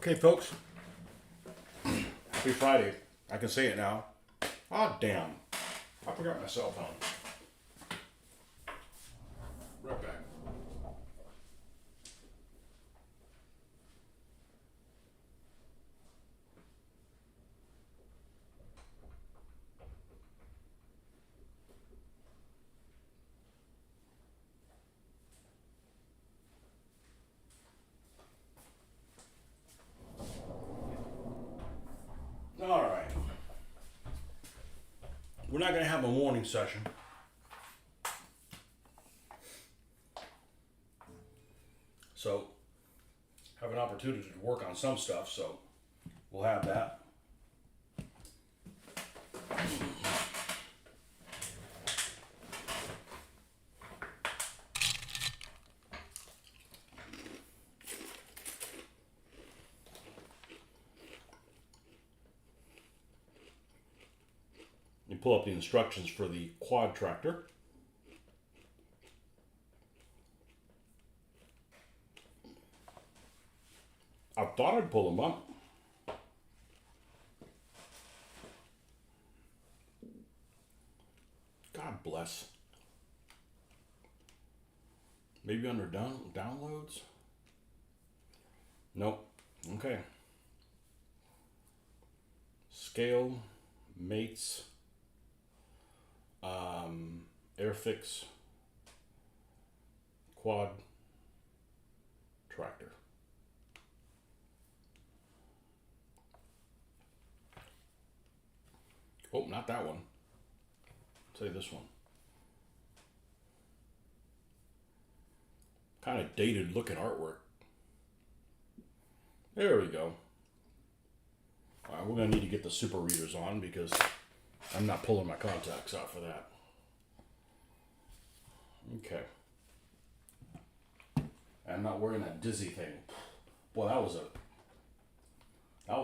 Okay, folks. Happy Friday. I can say it now. Ah, damn. I forgot my cell phone. Right back. All right. We're not going to have a morning session. So, have an opportunity to work on some stuff, so we'll have that. You pull up the instructions for the quad tractor. I thought I'd pull them up. God bless. Maybe under downloads? Nope. Okay. Scale, mates, Airfix, quad tractor. Oh, not that one. Say this one. Kind of dated looking artwork. There we go. All right, we're going to need to get the super readers on because I'm not pulling my contacts out for that. Okay. I'm not wearing that dizzy thing. Boy, that was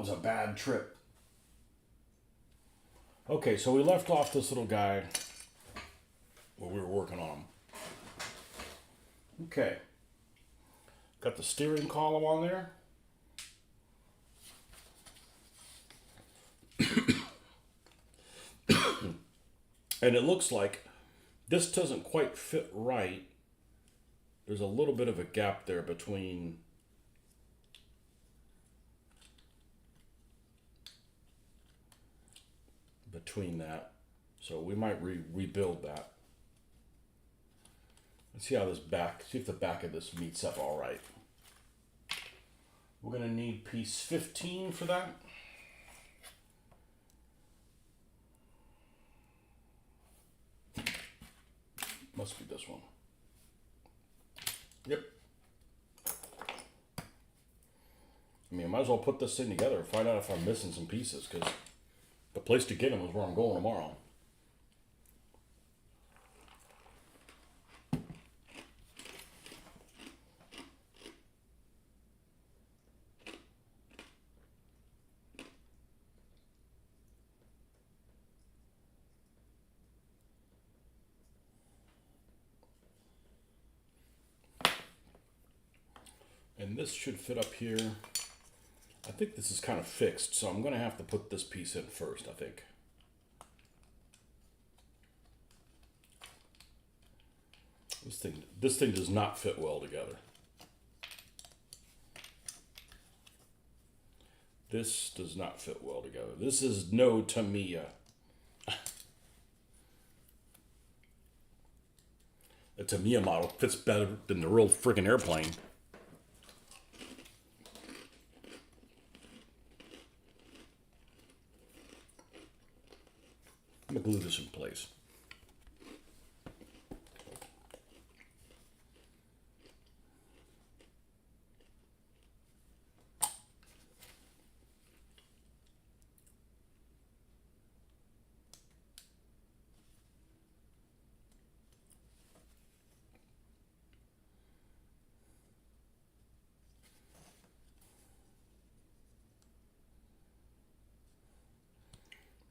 a bad trip. Okay, so we left off this little guy where we were working on him. Okay. Got the steering column on there. And it looks like this doesn't quite fit right. There's a little bit of a gap there between that. So we might rebuild that. Let's see how see if the back of this meets up all right. We're going to need piece 15 for that. Must be this one. Yep. I mean, I might as well put this thing together and find out if I'm missing some pieces, because the place to get them is where I'm going tomorrow. And this should fit up here. I think this is kind of fixed, so I'm going to have to put this piece in first, I think. This thing does not fit well together. This does not fit well together. This is no Tamiya. The Tamiya model fits better than the real freaking airplane. I'm going to glue this in place.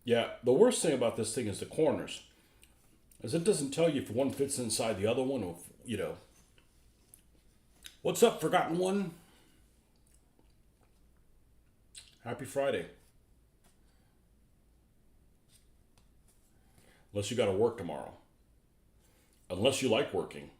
Yeah, the worst thing about this thing is the corners. As it doesn't tell you if one fits inside the other one, or if, What's up, Forgotten One? Happy Friday. Unless you got to work tomorrow. Unless you like working.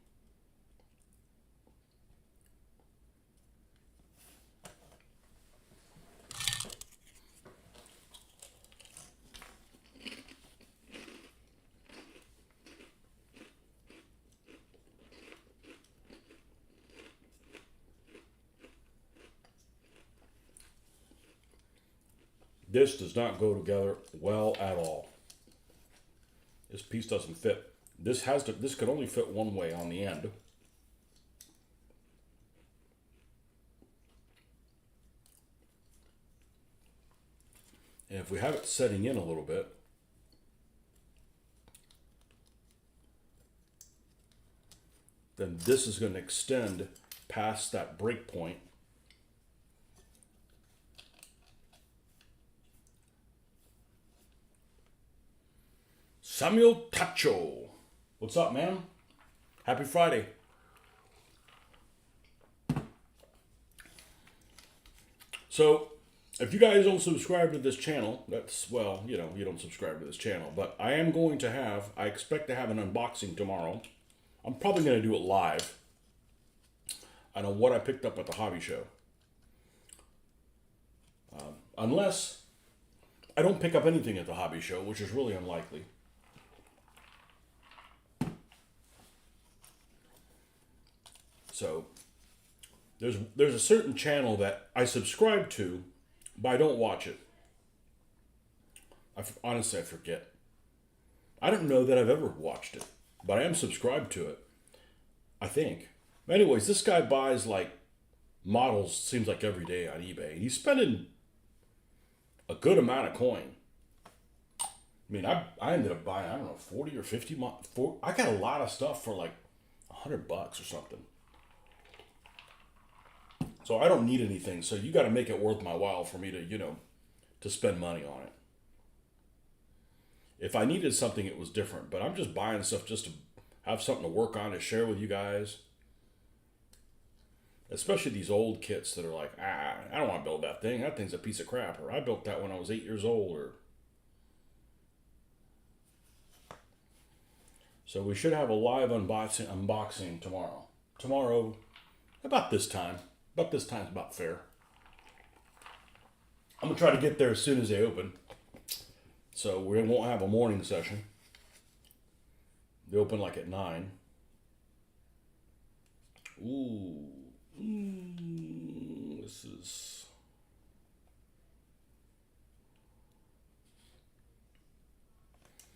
This does not go together well at all. This piece doesn't fit. This could only fit one way on the end. And if we have it setting in a little bit, then this is going to extend past that break point. Samuel Tacho. What's up, man? Happy Friday. So, if you guys don't subscribe to this channel, that's, well, you don't subscribe to this channel, but I expect to have an unboxing tomorrow. I'm probably going to do it live. I know what I picked up at the hobby show. Unless I don't pick up anything at the hobby show, which is really unlikely. So, there's a certain channel that I subscribe to, but I don't watch it. Honestly, I forget. I don't know that I've ever watched it, but I am subscribed to it. I think. Anyways, this guy buys like models, seems like every day on eBay. He's spending a good amount of coin. I mean, I ended up buying, I don't know, 40 or 50. I got a lot of stuff for like $100 or something. So I don't need anything. So you got to make it worth my while for me to, to spend money on it. If I needed something, it was different. But I'm just buying stuff just to have something to work on, to share with you guys. Especially these old kits that are like, I don't want to build that thing. That thing's a piece of crap. Or I built that when I was 8 years old. So we should have a live unboxing tomorrow. Tomorrow, about this time. About this time's about fair. I'm going to try to get there as soon as they open. So we won't have a morning session. They open like at 9. Ooh. This is...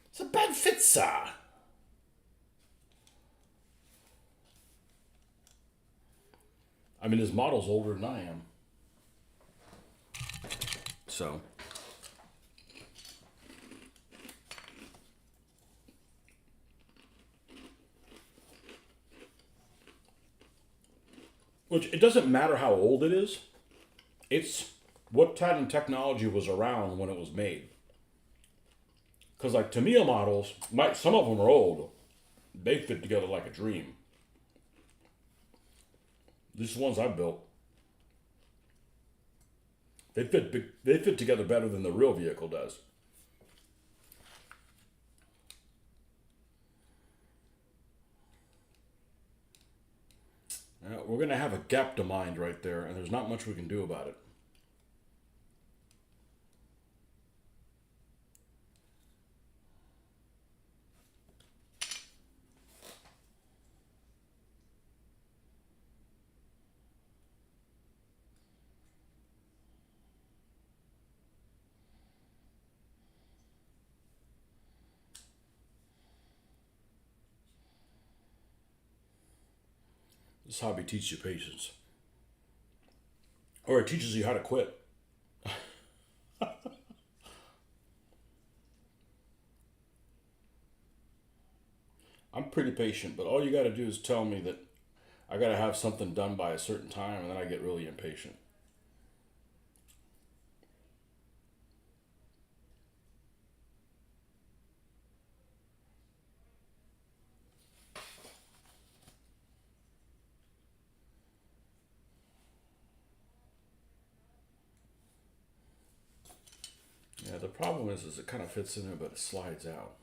It's a bad fit, sir. I mean, his model's older than I am. So... Which, it doesn't matter how old it is. It's what kind of technology was around when it was made. Because like Tamiya models, some of them are old. They fit together like a dream. These ones I built. They fit together better than the real vehicle does. We're going to have a gap to mind right there, and there's not much we can do about it. This hobby teaches you patience. Or it teaches you how to quit. I'm pretty patient, but all you got to do is tell me that I got to have something done by a certain time, and then I get really impatient. Yeah, the problem is it kind of fits in there, but it slides out.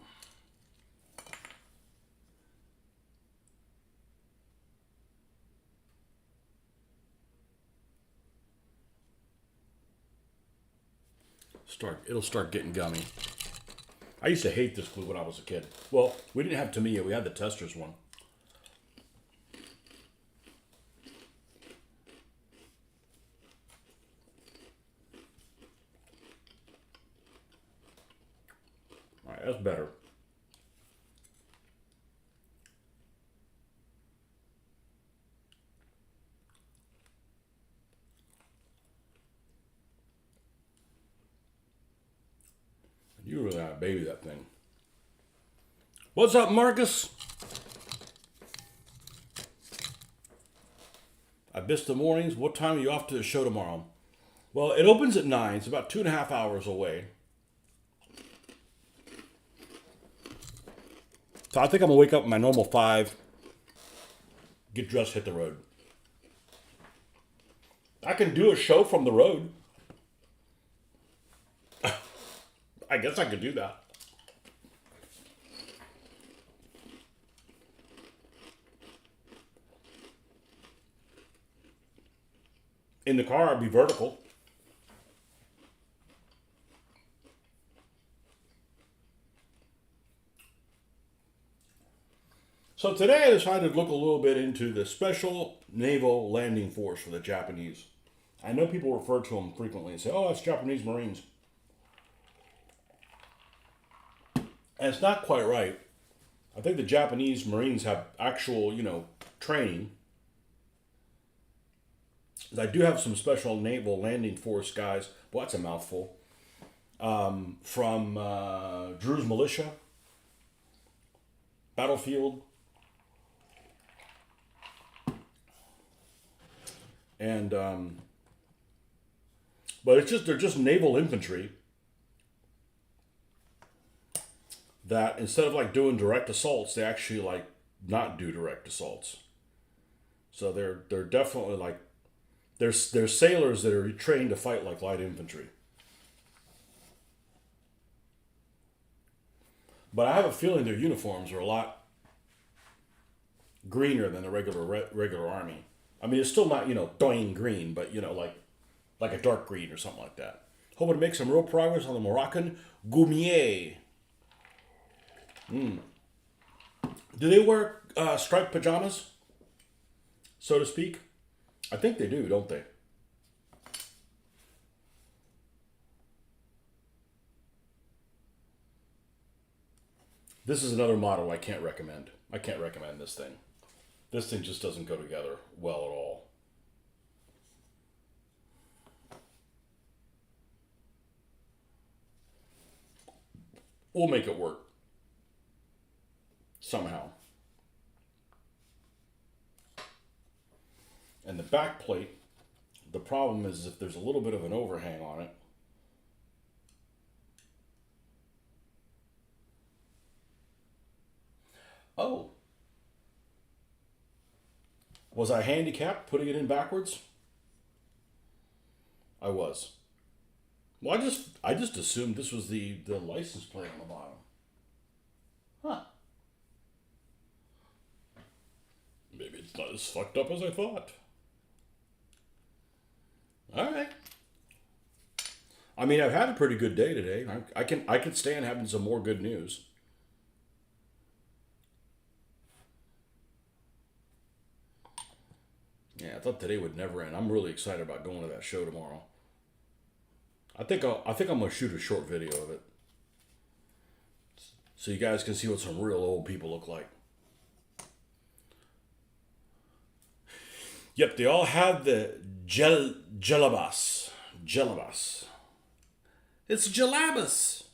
It'll start getting gummy. I used to hate this glue when I was a kid. Well, we didn't have Tamiya, we had the Testors one. All right, that's better. You really ought to baby that thing. What's up, Marcus? I missed the mornings. What time are you off to the show tomorrow? Well, it opens at 9. It's about 2.5 hours away. So I think I'm going to wake up at my normal 5, get dressed, hit the road. I can do a show from the road. I guess I could do that. In the car, I'd be vertical. So today I decided to look a little bit into the Special Naval Landing Force for the Japanese. I know people refer to them frequently and say, oh, that's Japanese Marines. And it's not quite right. I think the Japanese Marines have actual, training. I do have some Special Naval Landing Force guys. Well, that's a mouthful. From Drew's Militia, Battlefield, and but they're just naval infantry that instead of like doing direct assaults, they actually like not do direct assaults. So they're definitely like they're sailors that are trained to fight like light infantry. But I have a feeling their uniforms are a lot greener than the regular army. I mean, it's still not doing green, but like a dark green or something like that. Hoping to make some real progress on the Moroccan Goumier. Do they wear striped pajamas, so to speak? I think they do, don't they? This is another model I can't recommend. I can't recommend this thing. This thing just doesn't go together well at all. We'll make it work. Somehow. And the back plate, the problem is if there's a little bit of an overhang on it. Oh. Was I handicapped putting it in backwards? I was. Well, I just assumed this was the license plate on the bottom. Huh. Maybe it's not as fucked up as I thought. All right. I mean, I've had a pretty good day today. I can stand having some more good news. Yeah, I thought today would never end. I'm really excited about going to that show tomorrow. I think I'm gonna shoot a short video of it, so you guys can see what some real old people look like. Yep, they all have the gelabas. Gelabas. It's gelabas.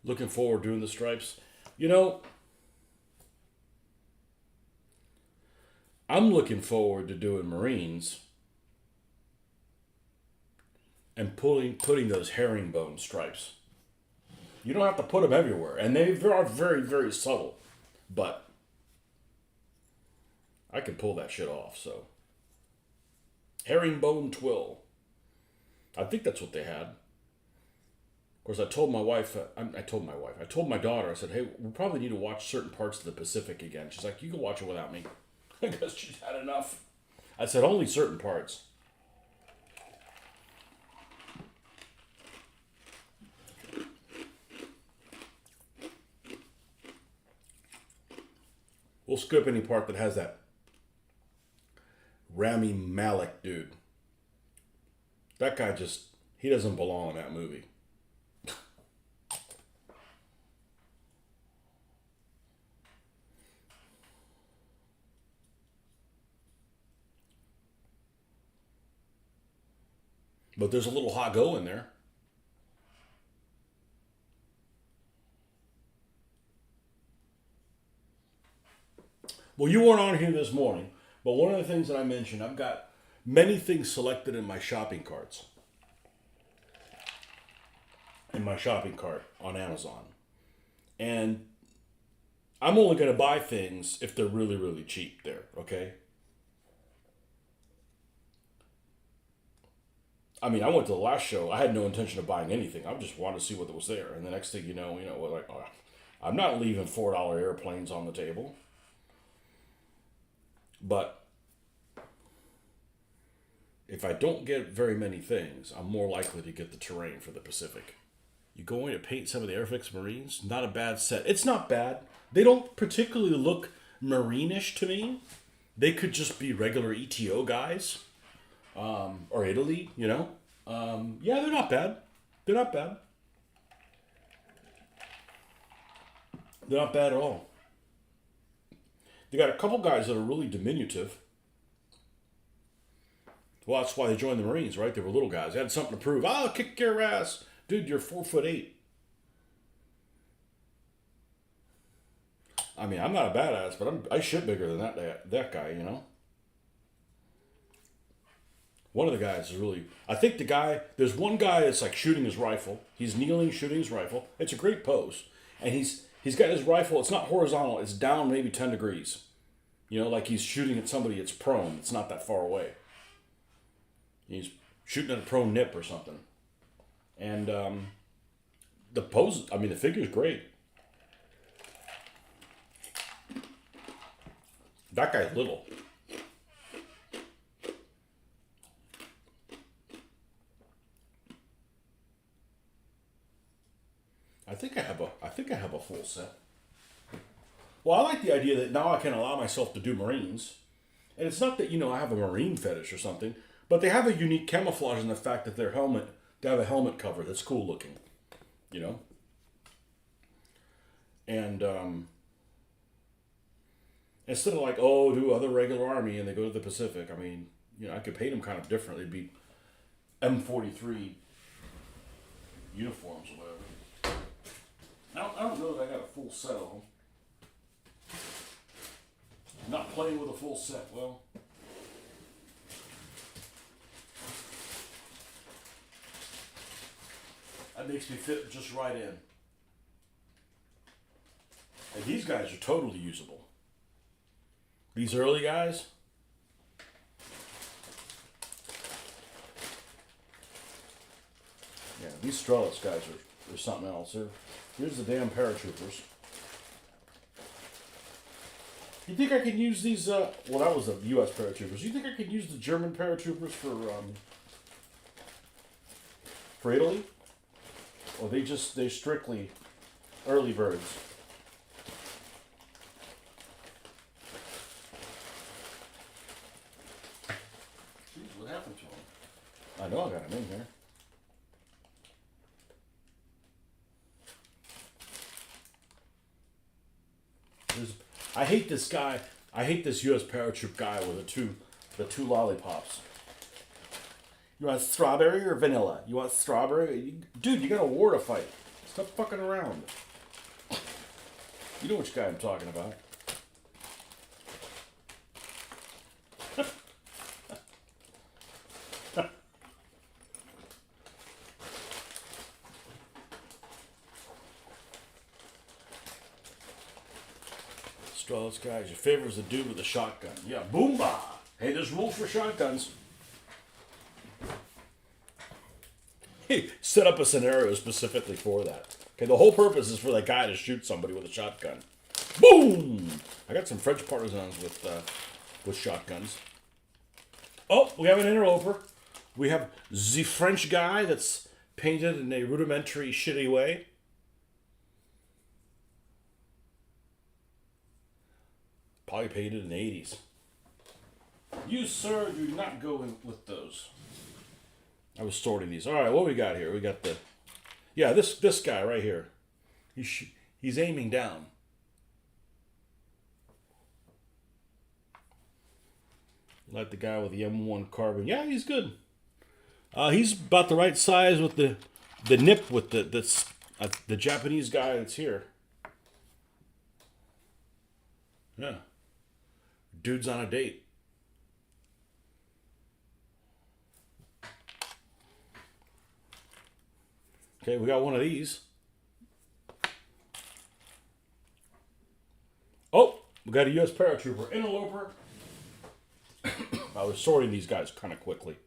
Looking forward to doing the stripes. I'm looking forward to doing Marines and putting those herringbone stripes. You don't have to put them everywhere. And they are very, very subtle. But I can pull that shit off, so. Herringbone twill. I think that's what they had. Of course, I told my wife, I told my daughter, I said, hey, we probably need to watch certain parts of the Pacific again. She's like, you can watch it without me. Because she's had enough. I said, only certain parts. We'll skip any part that has that Rami Malek dude. That guy he doesn't belong in that movie. But there's a little hot go in there. Well, you weren't on here this morning, but one of the things that I mentioned, I've got many things selected in my shopping carts. In my shopping cart on Amazon. And I'm only going to buy things if they're really, really cheap there, okay? I mean, I went to the last show. I had no intention of buying anything. I just wanted to see what was there. And the next thing you know, like, oh, I'm not leaving $4 airplanes on the table. But if I don't get very many things, I'm more likely to get the terrain for the Pacific. You going to paint some of the Airfix Marines? Not a bad set. It's not bad. They don't particularly look Marine-ish to me. They could just be regular ETO guys. Or Italy, yeah, they're not bad. They're not bad. They're not bad at all. They got a couple guys that are really diminutive. Well, that's why they joined the Marines, right? They were little guys. They had something to prove. I'll kick your ass. Dude, you're 4'8". I mean, I'm not a badass, but I shit bigger than that guy, One of the guys is really... I think there's one guy that's like shooting his rifle. He's kneeling, shooting his rifle. It's a great pose. And he's got his rifle, it's not horizontal, it's down maybe 10 degrees. Like he's shooting at somebody, it's prone. It's not that far away. He's shooting at a prone nip or something. And the pose, I mean, the figure's great. That guy's little. I think I have a full set. Well, I like the idea that now I can allow myself to do Marines. And it's not that, I have a Marine fetish or something, but they have a unique camouflage in the fact that they have a helmet cover that's cool looking, And instead of like, do other regular Army and they go to the Pacific, I mean, I could paint them kind of differently. It'd be M43 uniforms or whatever. I don't know that I got a full set of them. Not playing with a full set, well. That makes me fit just right in. And these guys are totally usable. These early guys. Yeah, these Strelitz guys are something else. Here's the damn paratroopers. You think I could use these, that was the U.S. paratroopers. You think I could use the German paratroopers for Italy? Or they strictly early birds? Jeez, what happened to them? I know I got them in here. I hate this guy. I hate this U.S. paratroop guy with the two lollipops. You want strawberry or vanilla? You want strawberry? Dude, you got a war to fight. Stop fucking around. You know which guy I'm talking about. this guy's your favorite is the dude with the shotgun. Yeah, boomba. Hey, there's rules for shotguns. Hey, set up a scenario specifically for that. Okay, the whole purpose is for that guy to shoot somebody with a shotgun. Boom! I got some French partisans with shotguns. Oh, we have an interloper. We have the French guy that's painted in a rudimentary, shitty way. Probably painted in the 80s. You, sir, do not go in with those. I was sorting these. All right, what we got here? We got the... Yeah, this guy right here. He's aiming down. Like the guy with the M1 carbon. Yeah, he's good. He's about the right size with the nip with the Japanese guy that's here. Yeah. Dude's on a date. Okay, we got one of these. Oh, we got a U.S. paratrooper. Interloper. I was sorting these guys kind of quickly.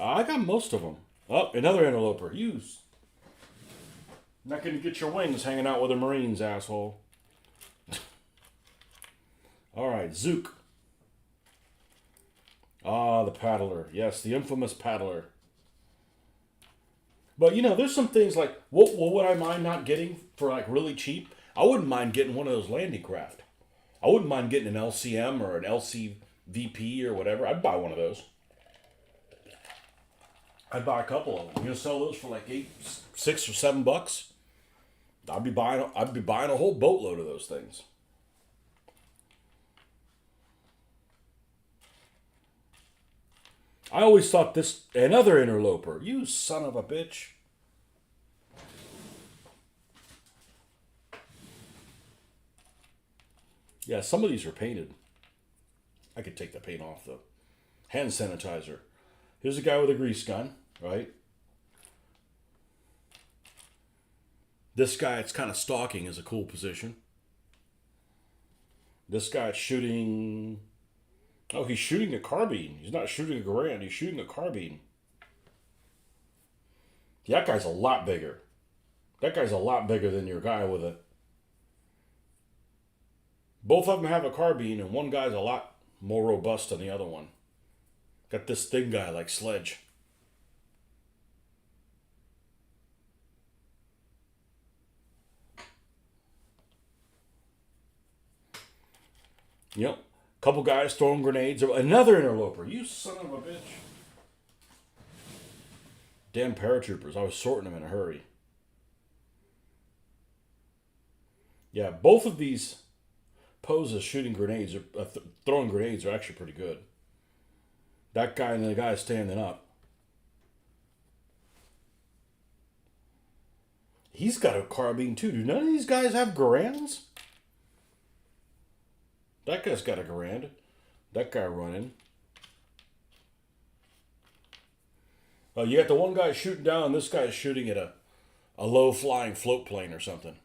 I got most of them. Oh, another interloper. Use. Not going to get your wings hanging out with the Marines, asshole. All right, Zook. Ah, the paddler. Yes, the infamous paddler. But, you know, there's some things like, what would I mind not getting for, like, really cheap? I wouldn't mind getting one of those landing craft. I wouldn't mind getting an LCM or an LCVP or whatever. I'd buy one of those. I'd buy a couple of them. You know, sell those for like $6 or $7. I'd be buying a whole boatload of those things. I always thought another interloper. You son of a bitch. Yeah, some of these are painted. I could take the paint off though. Hand sanitizer. Here's a guy with a grease gun, right? This guy, it's kind of stalking, is a cool position. This guy's shooting... Oh, he's shooting a carbine. He's not shooting a Garand. He's shooting a carbine. That guy's a lot bigger. That guy's a lot bigger than your guy with a... Both of them have a carbine, and one guy's a lot more robust than the other one. Got this thin guy like Sledge. Yep. Couple guys throwing grenades. Another interloper. You son of a bitch. Damn paratroopers. I was sorting them in a hurry. Yeah, both of these poses shooting grenades, or throwing grenades, are actually pretty good. That guy and the guy standing up. He's got a carbine too. Do none of these guys have Garands? That guy's got a Garand. That guy running. Oh, you got the one guy shooting down, and this guy's shooting at a low-flying float plane or something.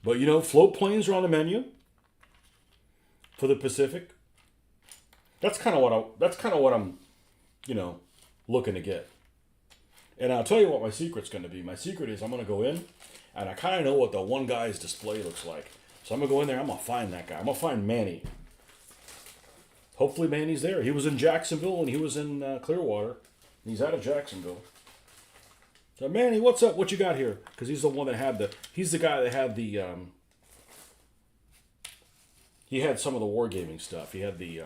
But you know, float planes are on the menu for the Pacific. That's kind of what I'm, you know, looking to get. And I'll tell you what my secret's going to be. My secret is I'm going to go in, and I kind of know what the one guy's display looks like. So I'm going to go in there, I'm going to find that guy. I'm going to find Manny. Hopefully Manny's there. He was in Jacksonville and he was in Clearwater. He's out of Jacksonville. So Manny, what's up? What you got here? Because he's the one that had he's the guy that had the, he had some of the wargaming stuff. He had the,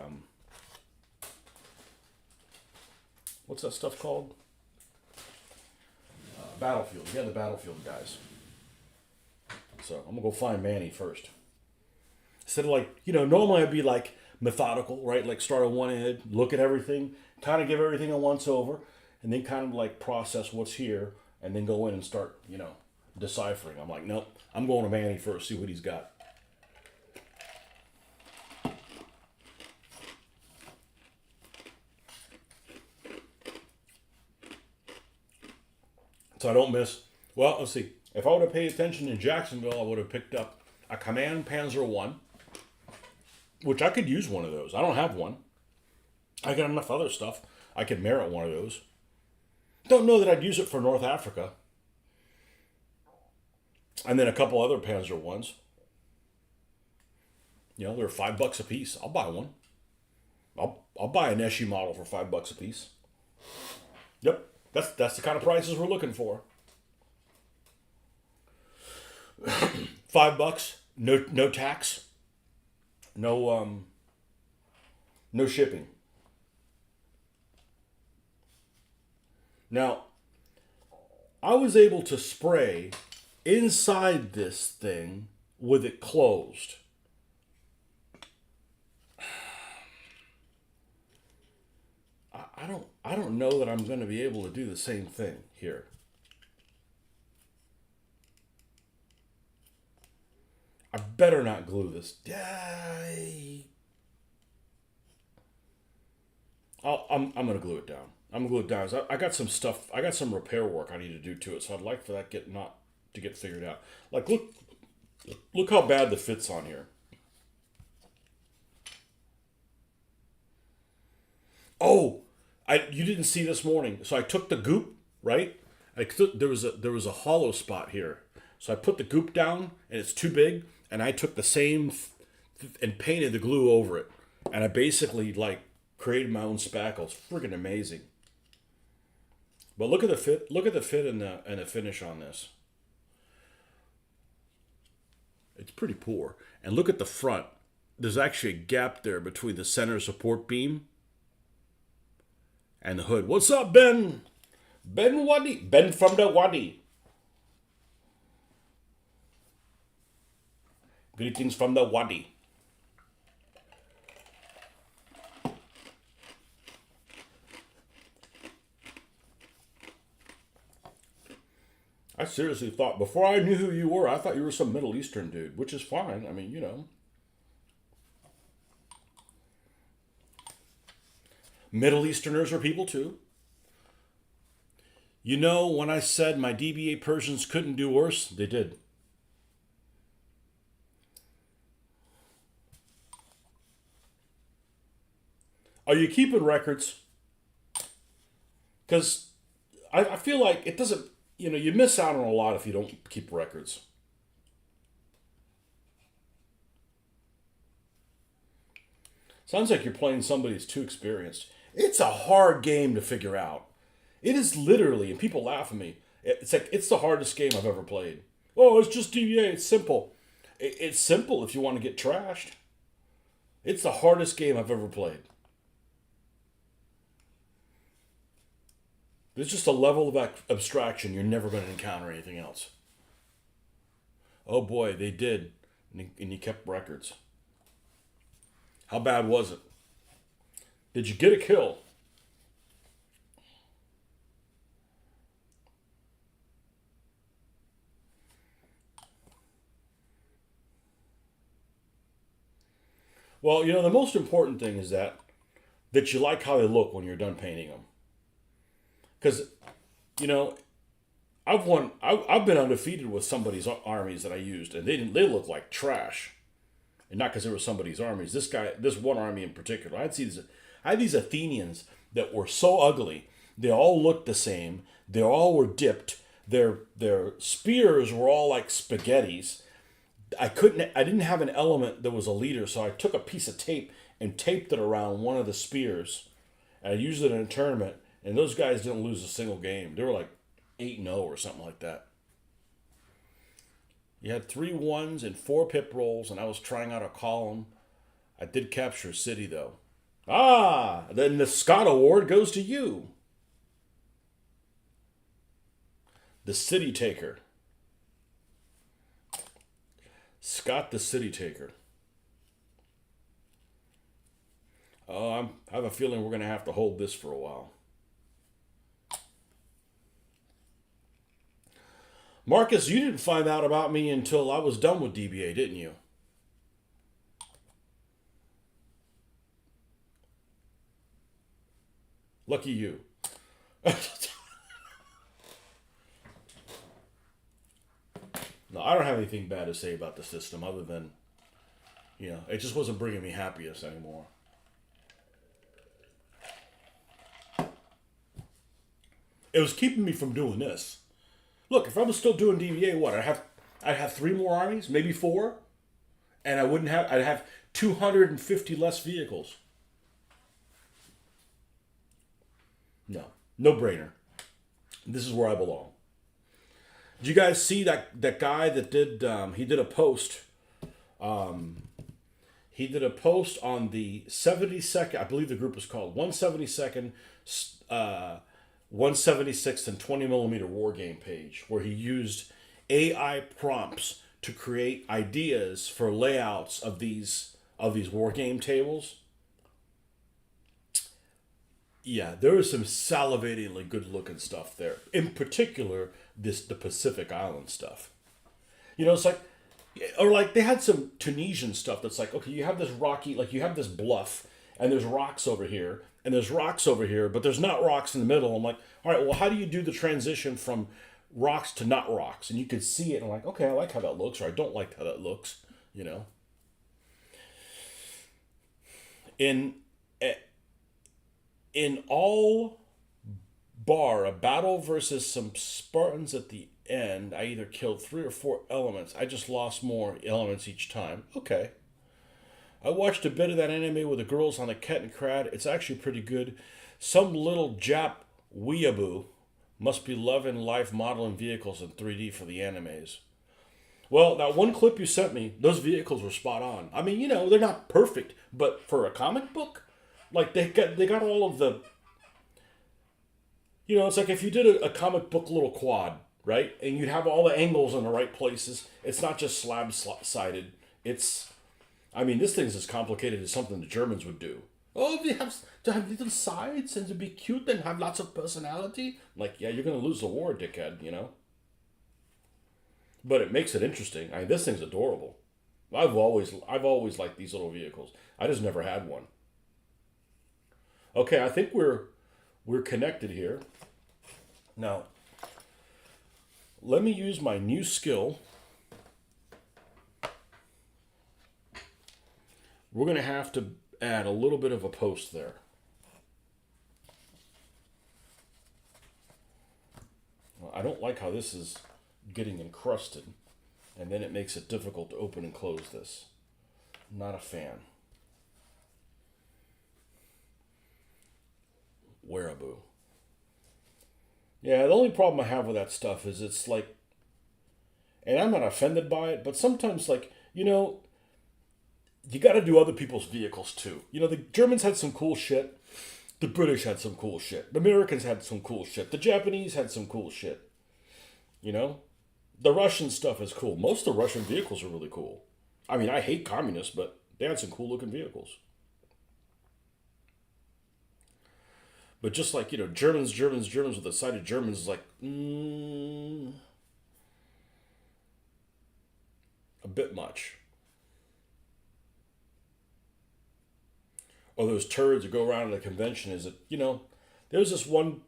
what's that stuff called? Battlefield. He had the Battlefield guys. So I'm going to go find Manny first. Instead of like, you know, normally I'd be like methodical, right? Like start on one end, look at everything, kind of give everything a once over, and then kind of like process what's here, and then go in and start, you know, deciphering. I'm like, nope, I'm going to Manny first, see what he's got. So I don't miss, well, let's see. If I would have paid attention in Jacksonville, I would have picked up a Command Panzer 1, which I could use one of those. I don't have one. I got enough other stuff. I could merit one of those. Don't know that I'd use it for North Africa. And then a couple other Panzer ones. You know, they're $5 a piece. I'll buy one. I'll buy an Eschi model for $5 a piece. Yep, that's the kind of prices we're looking for. $5, no tax, no shipping. Now, I was able to spray inside this thing with it closed. I don't know that I'm going to be able to do the same thing here. I better not glue this. I'm going to glue it down. I'm going to glue it down. I got some stuff. I got some repair work I need to do to it. So I'd like for that to get figured out. Like look how bad the fit's on here. Oh, you didn't see this morning. So I took the goop, right? There was a hollow spot here. So I put the goop down and it's too big, and I took the same and painted the glue over it. And I basically like created my own spackle. It's freaking amazing. But look at the fit. Look at the fit and the finish on this. It's pretty poor. And look at the front. There's actually a gap there between the center support beam and the hood. What's up, Ben? Ben Wadi. Ben from the Wadi. Greetings from the Wadi. I seriously thought, before I knew who you were, I thought you were some Middle Eastern dude, which is fine. I mean, you know. Middle Easterners are people too. You know, when I said my DBA Persians couldn't do worse, they did. Are you keeping records? Because I feel like it doesn't, you miss out on a lot if you don't keep records. Sounds like you're playing somebody who's too experienced. It's a hard game to figure out. It is literally, and people laugh at me, it's like, it's the hardest game I've ever played. Oh, it's just DBA, it's simple. It's simple if you want to get trashed. It's the hardest game I've ever played. There's just a level of abstraction you're never going to encounter anything else. Oh boy, they did. And you kept records. How bad was it? Did you get a kill? Well, the most important thing is that you like how they look when you're done painting them. Because, I've been undefeated with somebody's armies that I used, and they look like trash. And not because they were somebody's armies. This one army in particular, I had these Athenians that were so ugly. They all looked the same. They all were dipped. Their spears were all like spaghettis. I didn't have an element that was a leader, so I took a piece of tape and taped it around one of the spears. And I used it in a tournament, and those guys didn't lose a single game. They were like 8-0 or something like that. You had 3 1s and 4 pip rolls, and I was trying out a column. I did capture a city, though. Then the Scott Award goes to you. The City Taker. Scott the City Taker. I have a feeling we're going to have to hold this for a while. Marcus, you didn't find out about me until I was done with DBA, didn't you? Lucky you. No, I don't have anything bad to say about the system other than, it just wasn't bringing me happiness anymore. It was keeping me from doing this. Look, if I was still doing DVA, what I'd have three more armies, maybe four, and I'd have 250 less vehicles. No, no brainer. This is where I belong. Did you guys see that guy that did? He did a post. He did a post on the 72nd. I believe the group was called 172nd, 176th, and 20mm war game page, where he used AI prompts to create ideas for layouts of these war game tables. Yeah, there was some salivatingly good looking stuff there. In particular, the Pacific Island stuff. It's like, or like they had some Tunisian stuff that's like, okay, you have this rocky, like you have this bluff, and there's rocks over here, and there's rocks over here, but there's not rocks in the middle. I'm like, all right, well, how do you do the transition from rocks to not rocks? And you could see it, and I'm like, okay, I like how that looks, or I don't like how that looks, In all bar a battle versus some Spartans at the end, I either killed 3 or 4 elements. I just lost more elements each time. Okay. I watched a bit of that anime with the girls on the Ket and Crad. It's actually pretty good. Some little Jap weeaboo must be loving life modeling vehicles in 3D for the animes. Well, that one clip you sent me, those vehicles were spot on. I mean, they're not perfect, but for a comic book, like they got all of the, it's like if you did a comic book little quad, right? And you'd have all the angles in the right places. It's not just slab-sided. This thing's as complicated as something the Germans would do. Oh, to have little sides and to be cute and have lots of personality. Like, yeah, you're going to lose the war, dickhead, But it makes it interesting. This thing's adorable. I've always liked these little vehicles. I just never had one. Okay, I think we're connected here. Now, let me use my new skill. We're going to have to add a little bit of a post there. Well, I don't like how this is getting encrusted, and then it makes it difficult to open and close this. Not a fan. Wearaboo. Yeah, the only problem I have with that stuff is it's like, and I'm not offended by it, but sometimes you got to do other people's vehicles too. The Germans had some cool shit. The British had some cool shit. The Americans had some cool shit. The Japanese had some cool shit. The Russian stuff is cool. Most of the Russian vehicles are really cool. I hate communists, but they had some cool looking vehicles. But just like, Germans with the sighted Germans is like, a bit much. Or those turds that go around at a convention is that, there was this one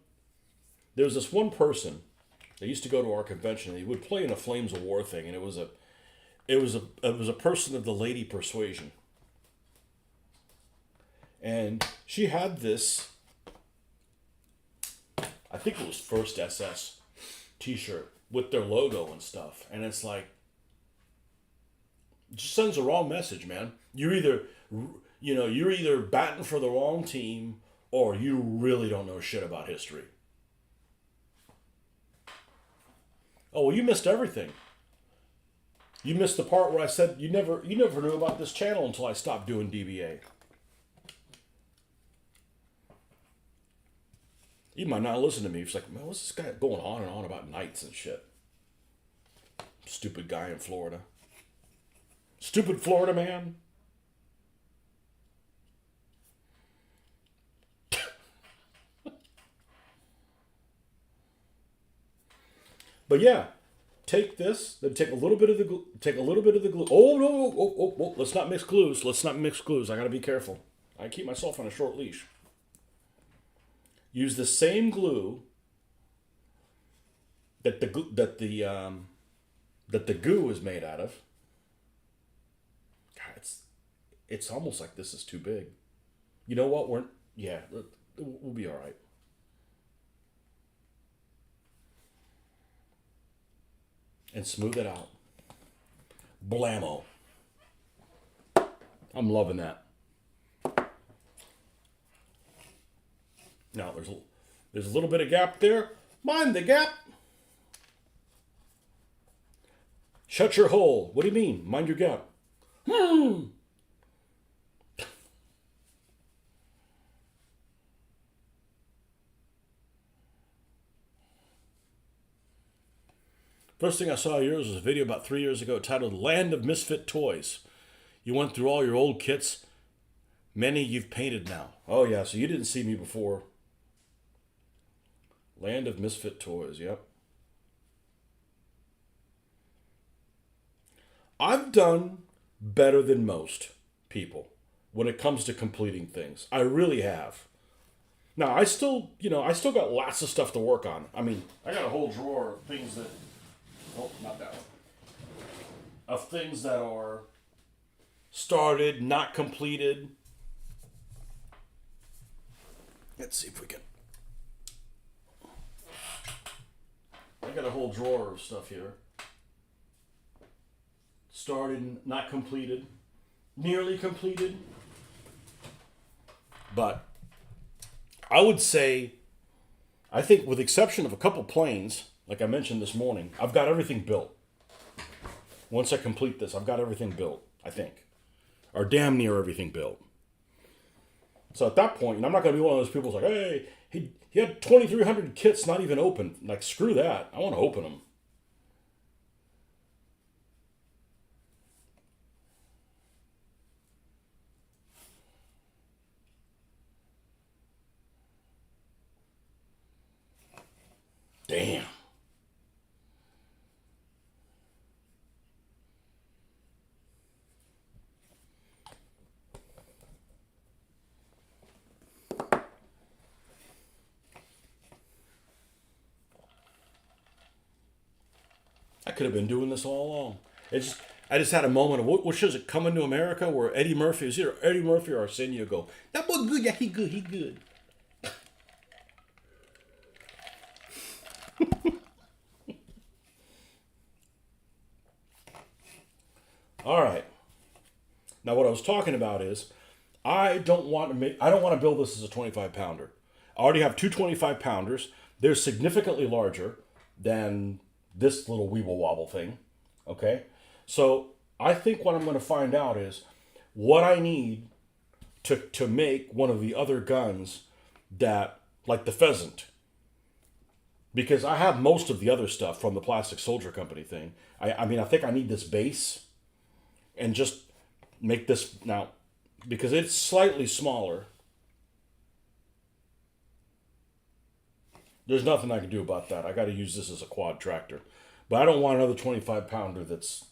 person that used to go to our convention, and he would play in a Flames of War thing, and it was a person of the lady persuasion. And she had this, I think it was First SS t-shirt with their logo and stuff. And it's like, it just sends the wrong message, man. You're either batting for the wrong team or you really don't know shit about history. Oh, well, you missed everything. You missed the part where I said you never knew about this channel until I stopped doing DBA. He might not listen to me. He's like, man, what's this guy going on and on about knights and shit? Stupid guy in Florida. Stupid Florida man. But yeah, take this, then take a little bit of the glue. Oh no! Let's not mix glues. I gotta be careful. I keep myself on a short leash. Use the same glue that the that the goo is made out of. God, it's almost like this is too big. You know what? We'll be all right. And smooth it out. Blammo. I'm loving that. Now there's a little bit of gap there. Mind the gap. Shut your hole. What do you mean? Mind your gap. First thing I saw of yours was a video about 3 years ago titled Land of Misfit Toys. You went through all your old kits. Many you've painted now. Oh yeah, so you didn't see me before. Land of Misfit Toys, yep. I've done better than most people when it comes to completing things. I really have. Now, I still got lots of stuff to work on. I mean, I got a whole drawer of things that, oh, not that one. Of things that are started, not completed. Let's see if we can. I got a whole drawer of stuff here. Started, not completed, nearly completed. But I would say, I think with the exception of a couple planes, like I mentioned this morning, I've got everything built. Once I complete this, I've got everything built, I think. Or damn near everything built. So at that point, I'm not going to be one of those people who's like, hey, he had 2,300 kits not even open. Like, screw that. I want to open them. Damn. I could have been doing this all along. I just had a moment of what shows it Coming to America where Eddie Murphy is either Eddie Murphy or Arsenio go, that boy good, yeah, he good. All right. Now what I was talking about is I don't want to build this as a 25 pounder. I already have two 25 pounders. They're significantly larger than this little weeble wobble thing. Okay? So I think what I'm going to find out is what I need to make one of the other guns that, like the pheasant. Because I have most of the other stuff from the Plastic Soldier Company thing. I mean, I think I need this base and just make this now, because it's slightly smaller. There's nothing I can do about that. I got to use this as a quad tractor. But I don't want another 25 pounder that's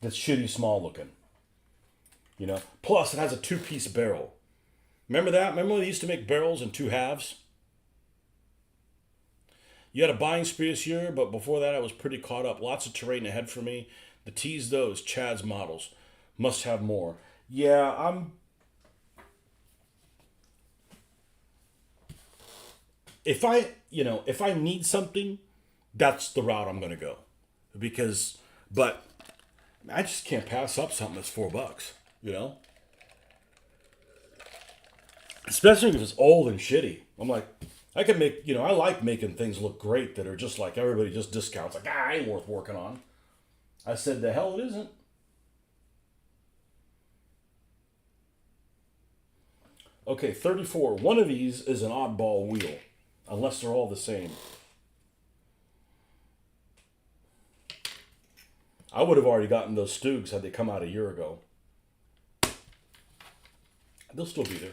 shitty small looking. You know? Plus, it has a 2-piece barrel. Remember that? Remember when they used to make barrels in 2 halves? You had a buying spree this year, but before that I was pretty caught up. Lots of terrain ahead for me. The tease those, Chad's models. Must have more. Yeah, if I need something, that's the route I'm going to go. But I just can't pass up something that's $4, you know? Especially if it's old and shitty. I'm like, I can make, I like making things look great that are just like everybody just discounts. Like, ain't worth working on. I said, the hell it isn't. Okay, 34. One of these is an oddball wheel, unless they're all the same. I would have already gotten those Stoogs had they come out a year ago. They'll still be there.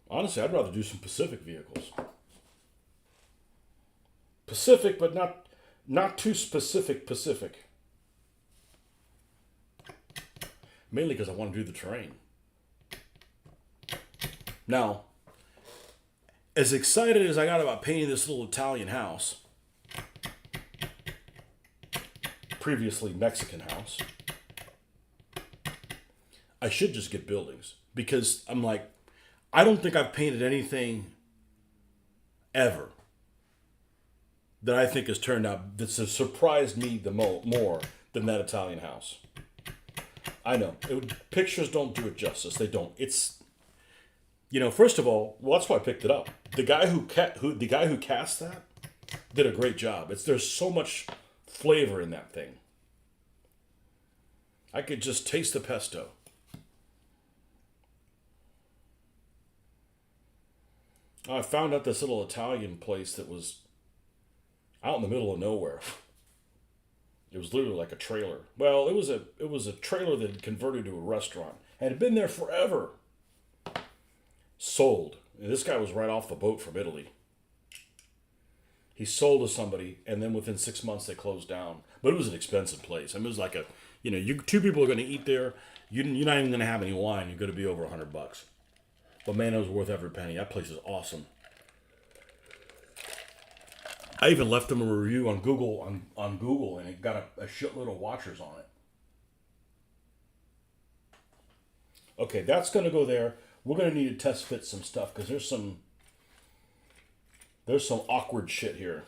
Honestly, I'd rather do some Pacific vehicles. Pacific, but not too Pacific. Mainly because I want to do the terrain. Now, as excited as I got about painting this little Italian house, previously Mexican house, I should just get buildings because I'm like, I don't think I've painted anything ever that I think has turned out that's surprised me more than that Italian house. I know pictures don't do it justice. They don't. It's first of all, well, that's why I picked it up. The guy who cast that did a great job. There's so much flavor in that thing. I could just taste the pesto. I found out this little Italian place that was out in the middle of nowhere. It was literally like a trailer. Well, it was a trailer that had converted to a restaurant and had been there forever. Sold. And this guy was right off the boat from Italy. He sold to somebody, and then within 6 months they closed down. But it was an expensive place. I mean, it was like two people are going to eat there. You're not even going to have any wine. You're going to be over $100. But man, it was worth every penny. That place is awesome. I even left them a review on Google on Google, and it got a shitload of watchers on it. Okay, that's going to go there. We're going to need to test fit some stuff because there's some awkward shit here.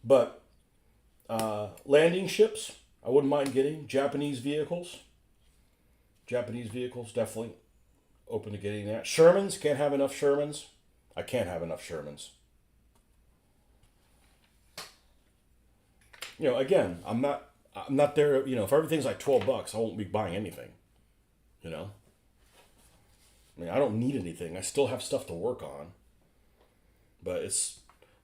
But landing ships, I wouldn't mind getting. Japanese vehicles, definitely open to getting that. Shermans, can't have enough Shermans. I can't have enough Shermans. Again, I'm not there. If everything's like $12, I won't be buying anything. I mean, I don't need anything. I still have stuff to work on. But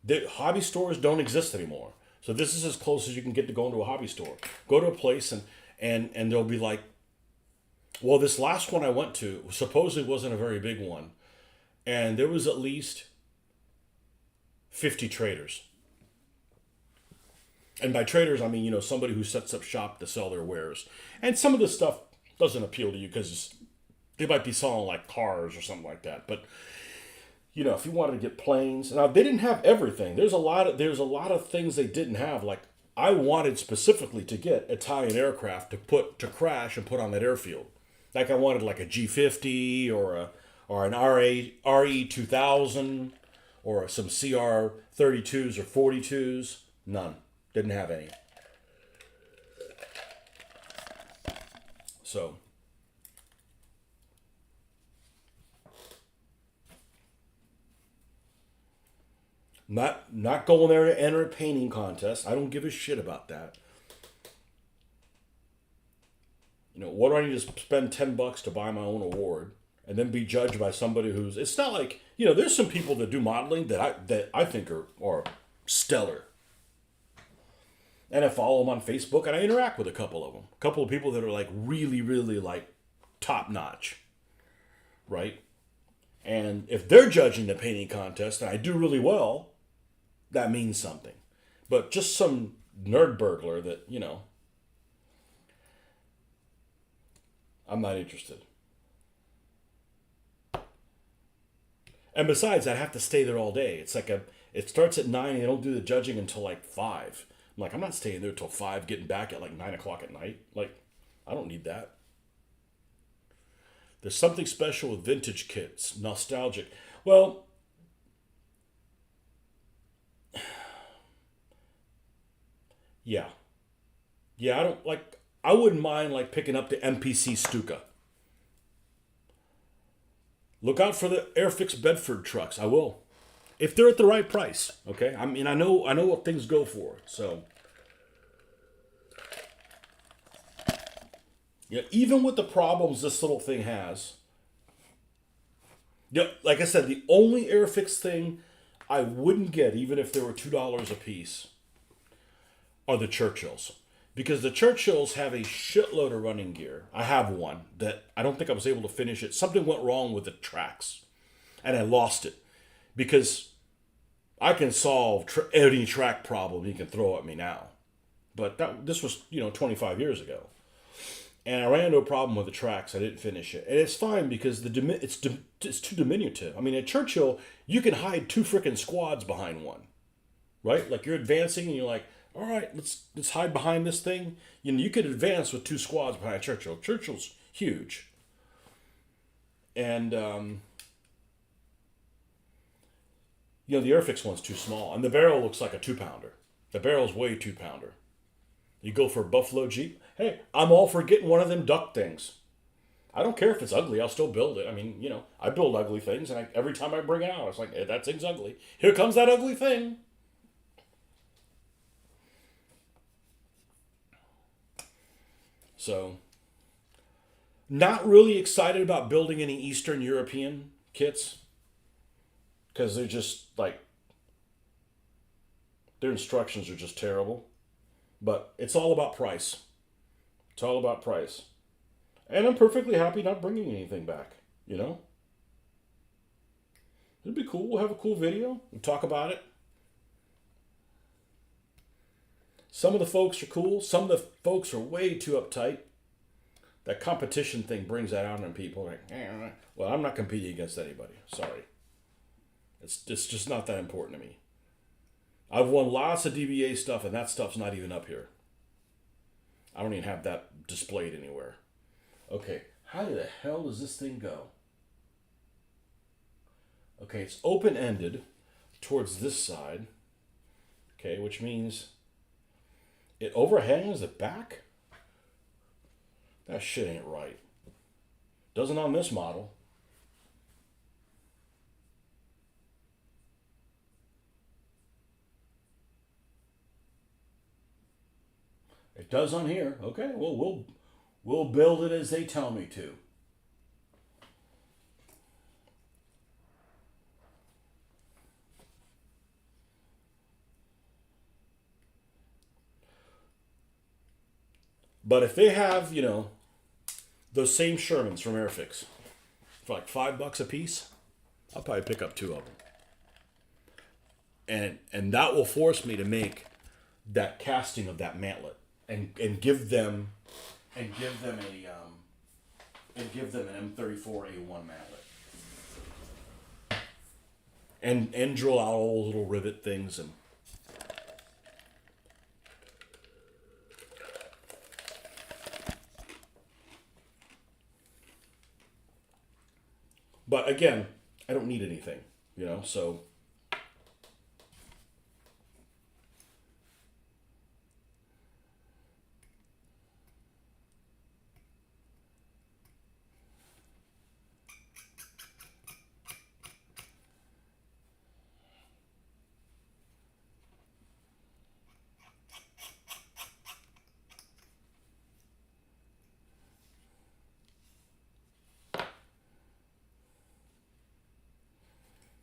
the hobby stores don't exist anymore. So this is as close as you can get to going to a hobby store. Go to a place and they'll be like, well, this last one I went to supposedly wasn't a very big one. And there was at least 50 traders. And by traders, I mean, somebody who sets up shop to sell their wares. And some of this stuff doesn't appeal to you because they might be selling like cars or something like that. But, if you wanted to get planes. Now, they didn't have everything. There's a lot of things they didn't have. Like, I wanted specifically to get Italian aircraft to crash and put on that airfield. Like, I wanted like a G50 or an RE 2000 or some CR 32s or 42s. None. Didn't have any. So, not going there to enter a painting contest. I don't give a shit about that. What do I need to spend $10 to buy my own award and then be judged by somebody who's? It's not like there's some people that do modeling that I think are stellar. And I follow them on Facebook, and I interact with a couple of them. A couple of people that are like really, really like top notch, right? And if they're judging the painting contest and I do really well, that means something. But just some nerd burglar that, I'm not interested. And besides, I'd have to stay there all day. It starts at 9 and they don't do the judging until like 5. I'm like, I'm not staying there till 5, getting back at like 9 o'clock at night. Like, I don't need that. There's something special with vintage kits, nostalgic. Well, yeah. Yeah, I wouldn't mind like picking up the MPC Stuka. Look out for the Airfix Bedford trucks. I will. If they're at the right price, okay? I mean, I know what things go for. So, yeah, even with the problems this little thing has, like I said, the only Airfix thing I wouldn't get, even if they were $2 a piece, are the Churchills. Because the Churchills have a shitload of running gear. I have one that I don't think I was able to finish it. Something went wrong with the tracks, and I lost it. Because I can solve any track problem you can throw at me now. But this was, 25 years ago. And I ran into a problem with the tracks. I didn't finish it, and it's fine because it's too diminutive. I mean, at Churchill, you can hide two freaking squads behind one, right? Like you're advancing, and you're like, all right, let's hide behind this thing. You know, you could advance with two squads behind Churchill. Churchill's huge, and you know the Airfix one's too small, and the barrel looks like a 2-pounder. The barrel's way 2-pounder. You go for a Buffalo Jeep. Hey, I'm all for getting one of them duck things. I don't care if it's ugly. I'll still build it. I mean, you know, I build ugly things, and every time I bring it out, it's like, hey, that thing's ugly. Here comes that ugly thing. So, not really excited about building any Eastern European kits because they're just like their instructions are just terrible. But it's all about price. It's all about price. And I'm perfectly happy not bringing anything back, you know? It'd be cool. We'll have a cool video. We'll talk about it. Some of the folks are cool. Some of the folks are way too uptight. That competition thing brings that out in people. Like, well, I'm not competing against anybody. Sorry. It's just not that important to me. I've won lots of DBA stuff, and that stuff's not even up here. I don't even have that displayed anywhere. Okay, how the hell does this thing go? Okay, it's open-ended towards this side. Okay, which means it overhangs the back? That shit ain't right. Doesn't on this model. It does on here. Okay, well we'll build it as they tell me to. But if they have, you know, those same Shermans from Airfix for like $5 a piece, I'll probably pick up 2 of them. And that will force me to make that casting of that mantlet and give them an M34A1 mantlet. And drill out all little rivet things and but again, I don't need anything, you know, so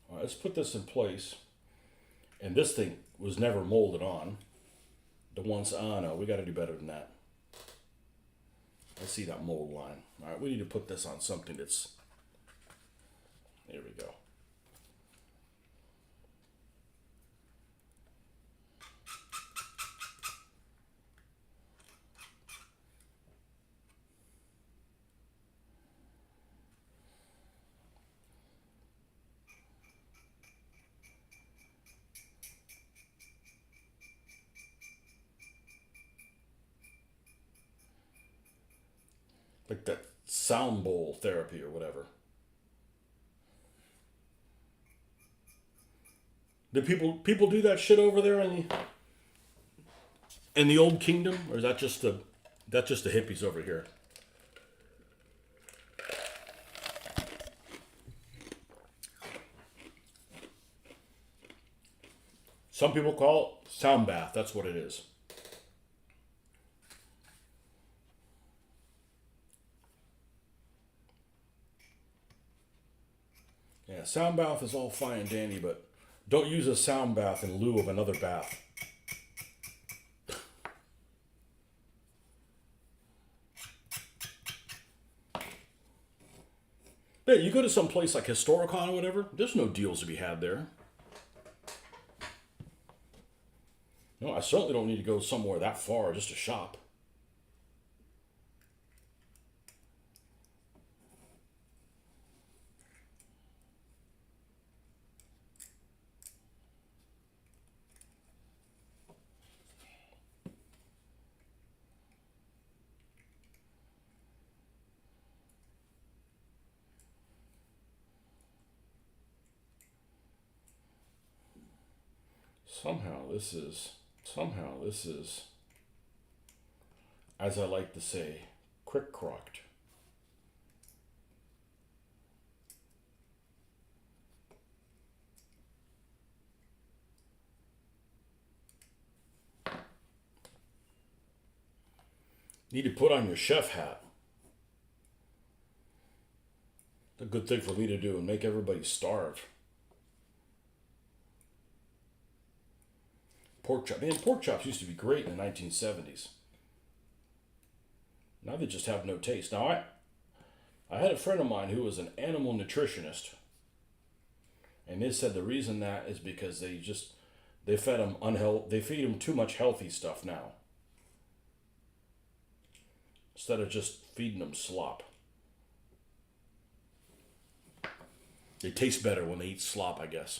all right, let's put this in place. And this thing was never molded on. The ones, oh no, we got to do better than that. I see that mold line. All right, we need to put this on something that's, there we go. Like that sound bowl therapy or whatever. Do people do that shit over there in the old kingdom, or is that just the hippies over here? Some people call it sound bath. That's what it is. Yeah, sound bath is all fine and dandy, but don't use a sound bath in lieu of another bath. Yeah, you go to some place like Historicon or whatever, there's no deals to be had there. No, I certainly don't need to go somewhere that far just to shop. Somehow this is, as I like to say, quick crocked. Need to put on your chef hat. It's a good thing for me to do and make everybody starve. Pork chop. Man, pork chops used to be great in the 1970s. Now they just have no taste. Now I had a friend of mine who was an animal nutritionist, and they said the reason that is because they feed them too much healthy stuff now instead of just feeding them slop. They taste better when they eat slop, I guess.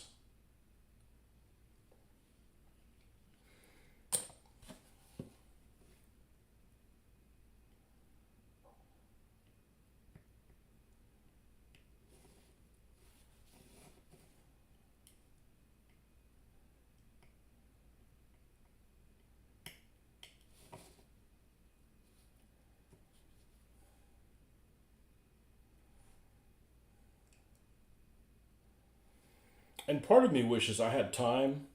And part of me wishes I had time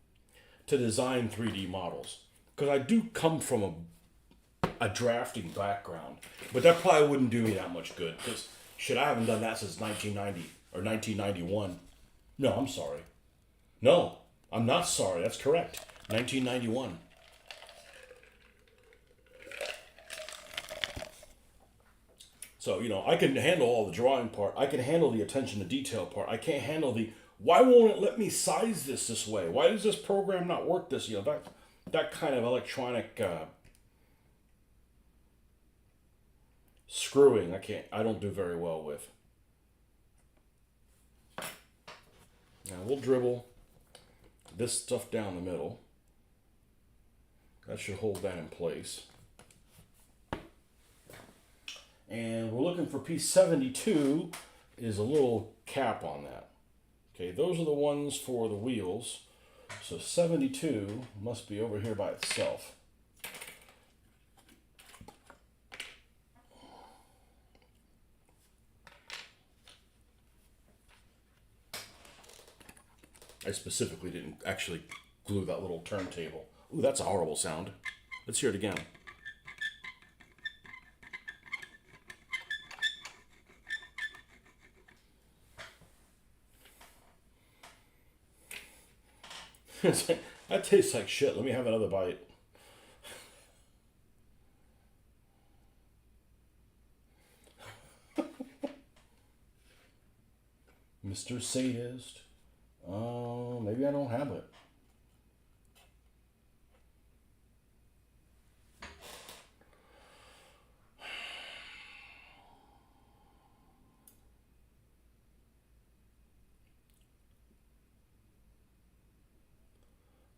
to design 3D models because I do come from a drafting background, but that probably wouldn't do me that much good because shit, I haven't done that since 1990 or 1991. No, I'm sorry. No, I'm not sorry. That's correct. 1991. So, I can handle all the drawing part. I can handle the attention to detail part. I can't handle why won't it let me size this way? Why does this program not work that kind of electronic screwing, I don't do very well with. Now we'll dribble this stuff down the middle. That should hold that in place. And we're looking for piece 72 is a little cap on that. Okay, those are the ones for the wheels. So 72 must be over here by itself. I specifically didn't actually glue that little turntable. Ooh, that's a horrible sound. Let's hear it again. That tastes like shit. Let me have another bite. Mr. Sadist. Oh, maybe I don't have it.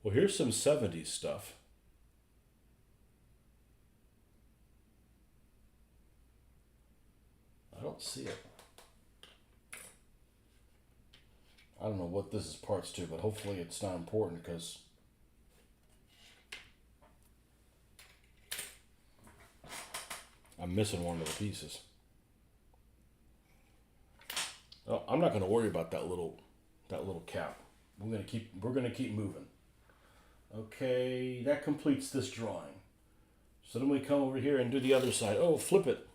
Well, here's some 70s stuff. I don't see it. I don't know what this is parts to, but hopefully it's not important because I'm missing one of the pieces. Oh, I'm not going to worry about that little cap. We're going to keep moving. Okay, that completes this drawing. So then we come over here and do the other side. Oh, flip it.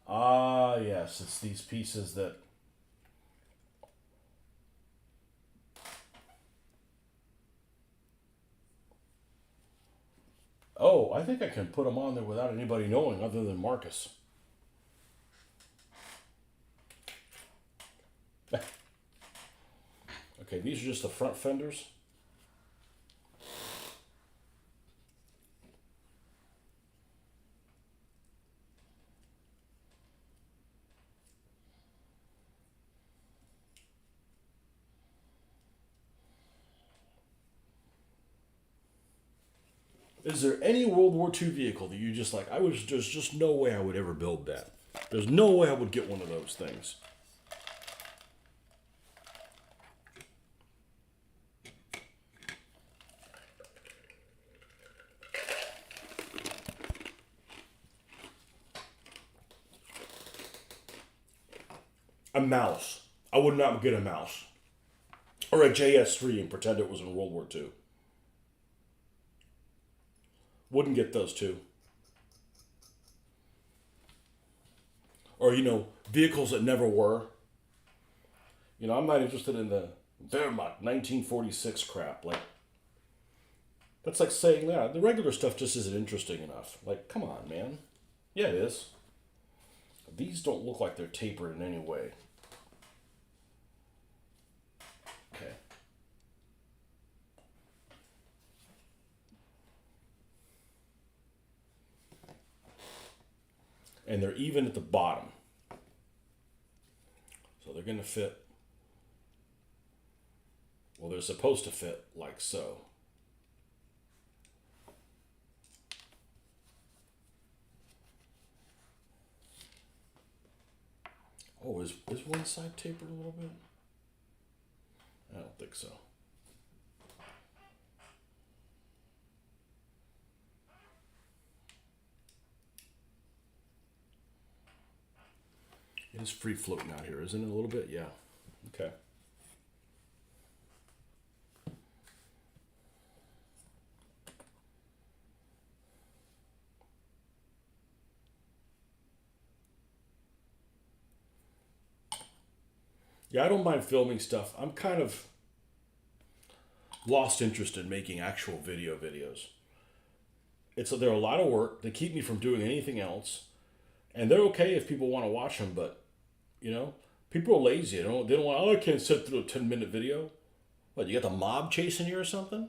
Ah, yes, it's these pieces that... Oh, I think I can put them on there without anybody knowing other than Marcus. Okay, these are just the front fenders. Is there any World War II vehicle that you just like? There's just no way I would ever build that. There's no way I would get one of those things. A mouse. I would not get a mouse. Or a JS3 and pretend it was in World War II. Wouldn't get those two. Or, vehicles that never were. I'm not interested in the Wehrmacht 1946 crap. Like, that's like saying, yeah, the regular stuff just isn't interesting enough. Like, come on, man. Yeah, it is. These don't look like they're tapered in any way. Okay. And they're even at the bottom. So they're going to fit. Well, they're supposed to fit like so. Oh, is one side tapered a little bit? I don't think so. It is free floating out here, isn't it, a little bit? Yeah. Okay. Yeah, I don't mind filming stuff. I'm kind of lost interest in making actual videos. They're a lot of work. They keep me from doing anything else, and they're okay if people want to watch them. But people are lazy. They don't want. Oh, I can't sit through a 10-minute video. What, you got the mob chasing you or something?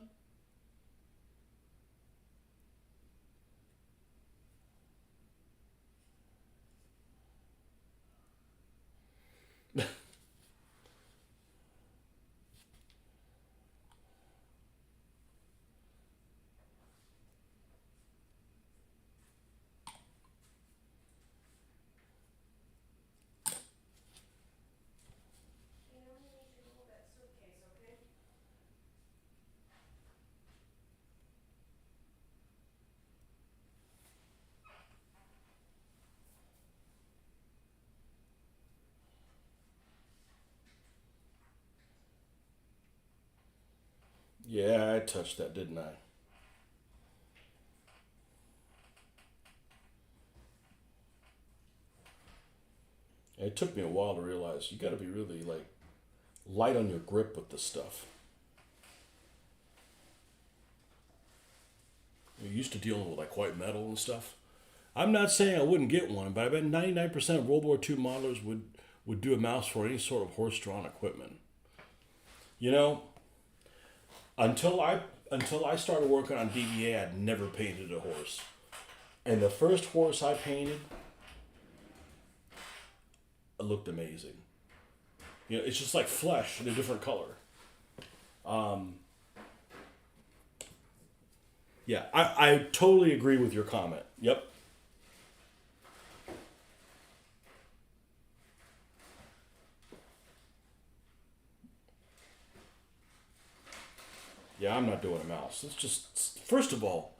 Yeah, I touched that, didn't I? And it took me a while to realize you got to be really like light on your grip with this stuff. You're used to dealing with like white metal and stuff. I'm not saying I wouldn't get one, but I bet 99% of World War II modelers would do a mouse for any sort of horse-drawn equipment. You know, until I started working on DVA, I'd never painted a horse. And the first horse I painted, it looked amazing. It's just like flesh in a different color. Yeah, I totally agree with your comment. Yep. Yeah, I'm not doing a mouse. It's just, first of all,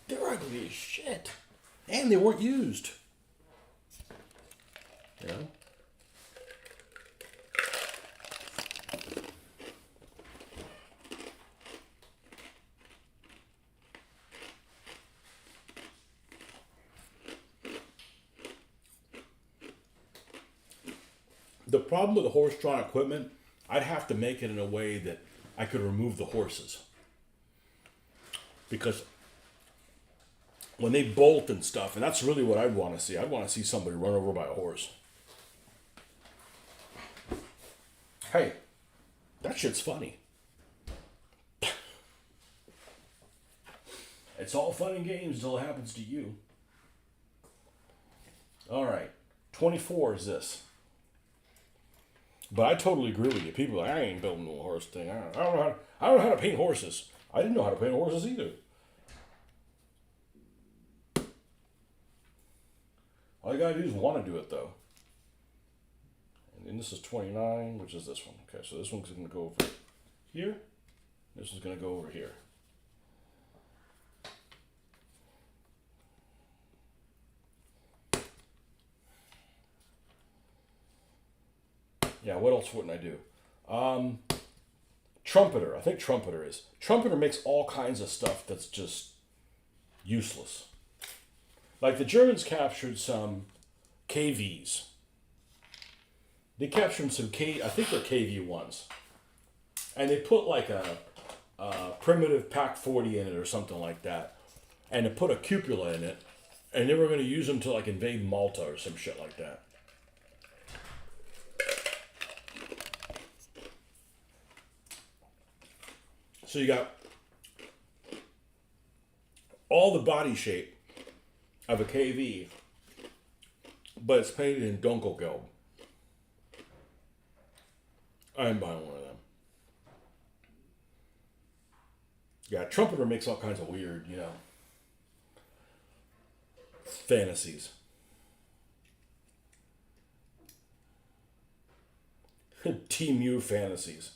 they're ugly as shit. And they weren't used. You know? The problem with the horse-drawn equipment, I'd have to make it in a way that I could remove the horses. Because when they bolt and stuff, and that's really what I'd want to see. I'd want to see somebody run over by a horse. Hey, that shit's funny. It's all fun and games until it happens to you. All right, 24 is this. But I totally agree with you. People are like, I ain't building no horse thing. I don't know how to paint horses. I didn't know how to paint horses either. All you gotta do is want to do it though. And then this is 29, which is this one. Okay, so this one's gonna go over here. This is gonna go over here. Yeah, what else wouldn't I do? Trumpeter. I think trumpeter is. Trumpeter makes all kinds of stuff that's just useless. Like the Germans captured some KVs. They captured some I think they're KV ones, and they put like a primitive Pac 40 in it or something like that, and they put a cupola in it, and they were going to use them to like invade Malta or some shit like that. So you got all the body shape of a KV, but it's painted in Dunkelgelb. I'm buying one of them. Yeah, Trumpeter makes all kinds of weird, fantasies. Team U fantasies.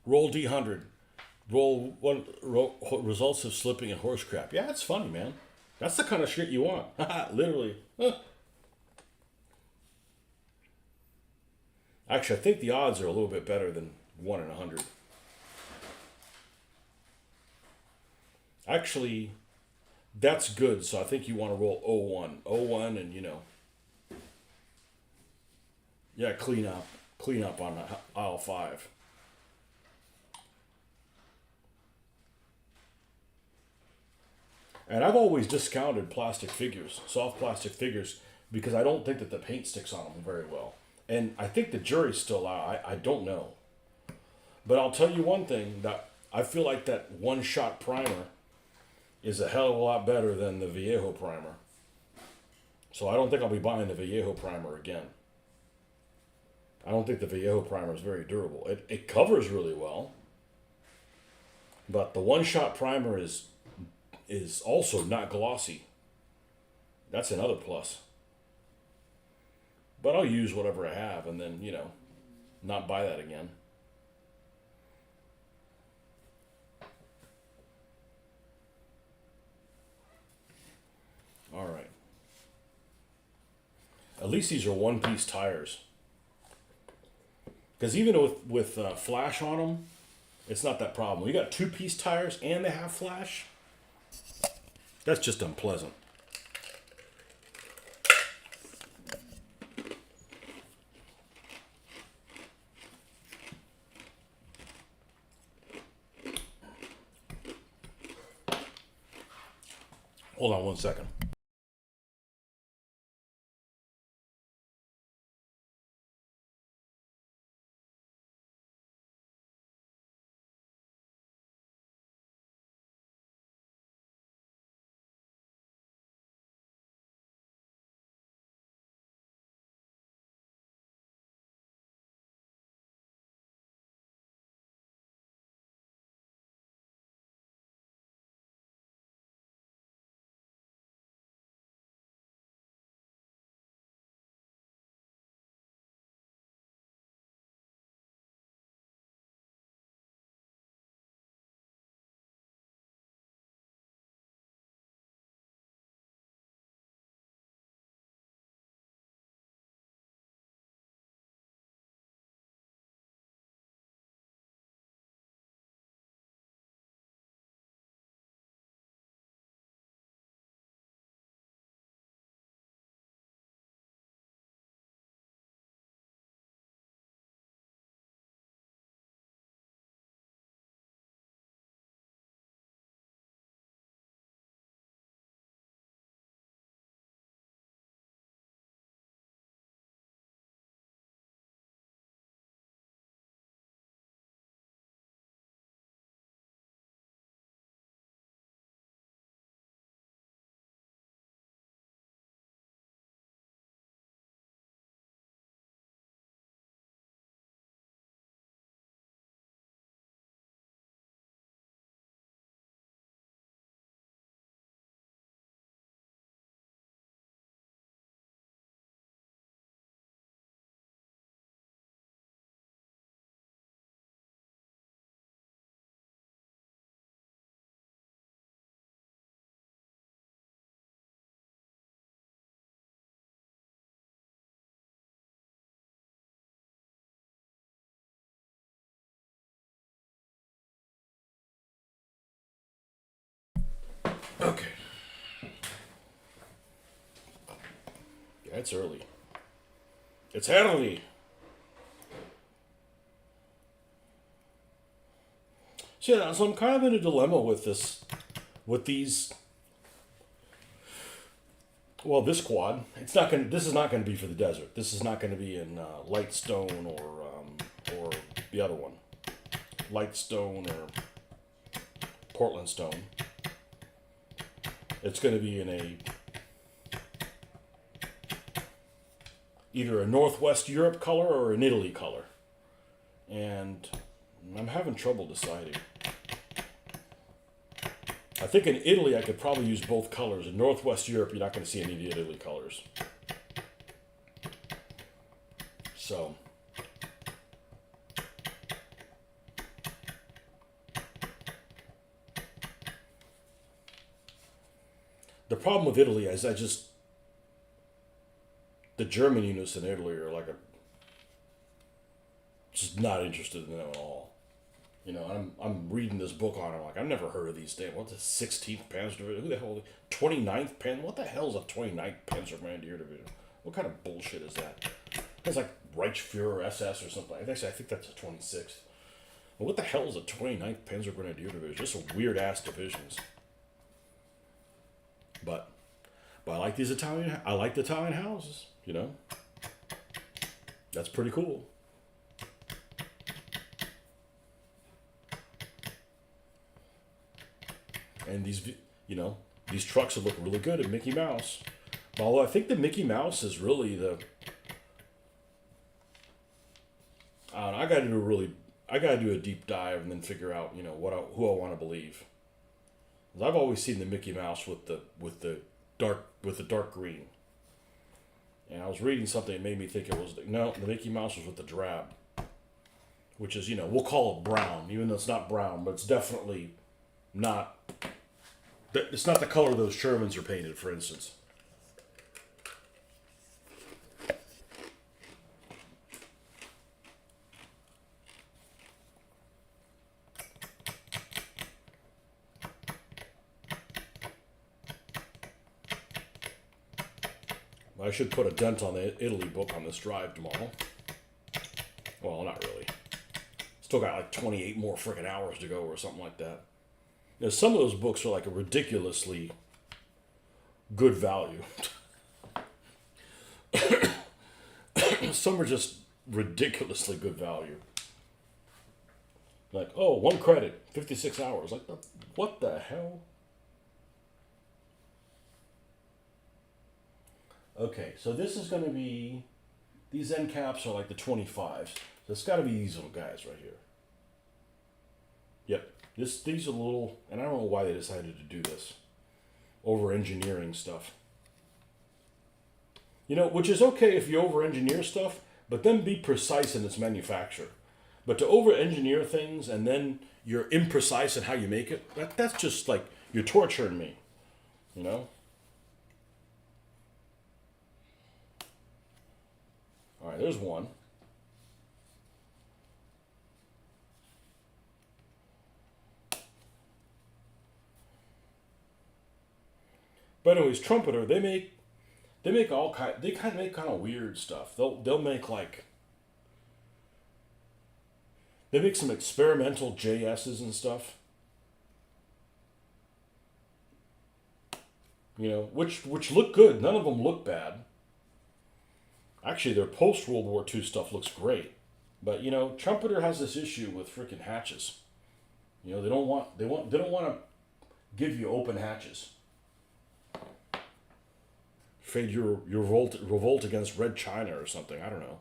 Roll D100. Roll results of slipping and horse crap. Yeah, that's funny, man. That's the kind of shit you want. Literally. Actually, I think the odds are a little bit better than 1 in 100. Actually, that's good. So I think you want to roll 01. 01 and, yeah, clean up. Clean up on aisle 5. And I've always discounted plastic figures, soft plastic figures, because I don't think that the paint sticks on them very well. And I think the jury's still out. I don't know. But I'll tell you one thing, that I feel like that one-shot primer is a hell of a lot better than the Vallejo primer. So I don't think I'll be buying the Vallejo primer again. I don't think the Vallejo primer is very durable. It covers really well. But the one-shot primer is also not glossy. That's another plus. But I'll use whatever I have and then, not buy that again. All right. At least these are one-piece tires. Because even with flash on them, it's not that problem. You got two-piece tires and they have flash. That's just unpleasant. Hold on one second. Okay. Yeah, it's early. It's early. So yeah, so I'm kind of in a dilemma with this, with these. Well, this quad, it's not going. This is not going to be for the desert. This is not going to be in Lightstone or the other one, Lightstone or Portland Stone. It's going to be in a either a Northwest Europe color or an Italy color, and I'm having trouble deciding. I think in Italy I could probably use both colors. In Northwest Europe, you're not going to see any of the Italy colors. So, the problem with Italy is the German units in Italy are like just not interested in them at all. You know, I'm reading this book on it. I'm like, I've never heard of these things. What's the 16th Panzer Division? Who the hell? 29th Panzer? What the hell is a 29th Panzergrenadier Division? What kind of bullshit is that? It's like Reichsfuhrer SS or something. Actually, I think that's a 26th. Well, what the hell is a 29th Panzergrenadier Division? Just some weird ass divisions. But I like these Italian. I like the Italian houses. You know, that's pretty cool. And these trucks would look really good at Mickey Mouse. Although I think the Mickey Mouse is really the. I don't know, I gotta do a deep dive and then figure out, who I want to believe. 'Cause I've always seen the Mickey Mouse with the dark green. And I was reading something that made me think it was the Mickey Mouse was with the drab, which is we'll call it brown, even though it's not brown, but it's definitely not. It's not the color those Shermans are painted, for instance. I should put a dent on the Italy book on this drive tomorrow. Well, not really. Still got like 28 more freaking hours to go or something like that. Some of those books are like a ridiculously good value. Some are just ridiculously good value. Like, oh, 1 credit, 56 hours. Like, what the hell? Okay, so this is going to be, these end caps are like the 25s. So it's got to be these little guys right here. Yep, these are little, and I don't know why they decided to do this. Over engineering stuff. Which is okay if you over engineer stuff, but then be precise in its manufacture. But to over engineer things and then you're imprecise in how you make it, that's just like, you're torturing me. All right, there's one. But anyways, Trumpeter, they make all they kind of make kind of weird stuff. They'll make they make some experimental JSs and stuff. Which look good. None of them look bad. Actually, their post World War II stuff looks great. But Trumpeter has this issue with freaking hatches. They don't want to give you open hatches. Afraid you revolt against Red China or something. I don't know.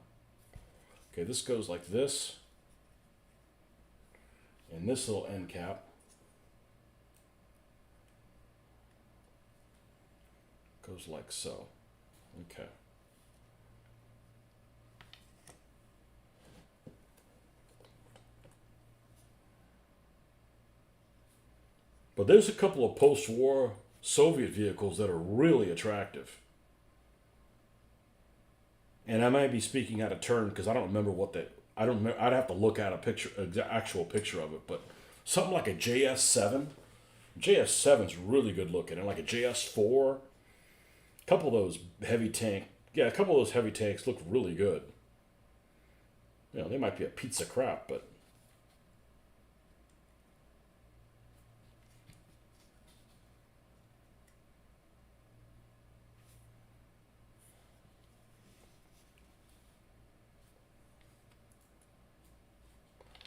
Okay, this goes like this. And this little end cap goes like so. Okay. But there's a couple of post-war Soviet vehicles that are really attractive. And I might be speaking out of turn because I don't remember what they. I don't. I'd have to look at an actual picture of it. But something like a JS7 JS7's really good looking, and like a JS4, a couple of those heavy tank, yeah, a couple of those heavy tanks look really good. You know, they might be a piece of crap, but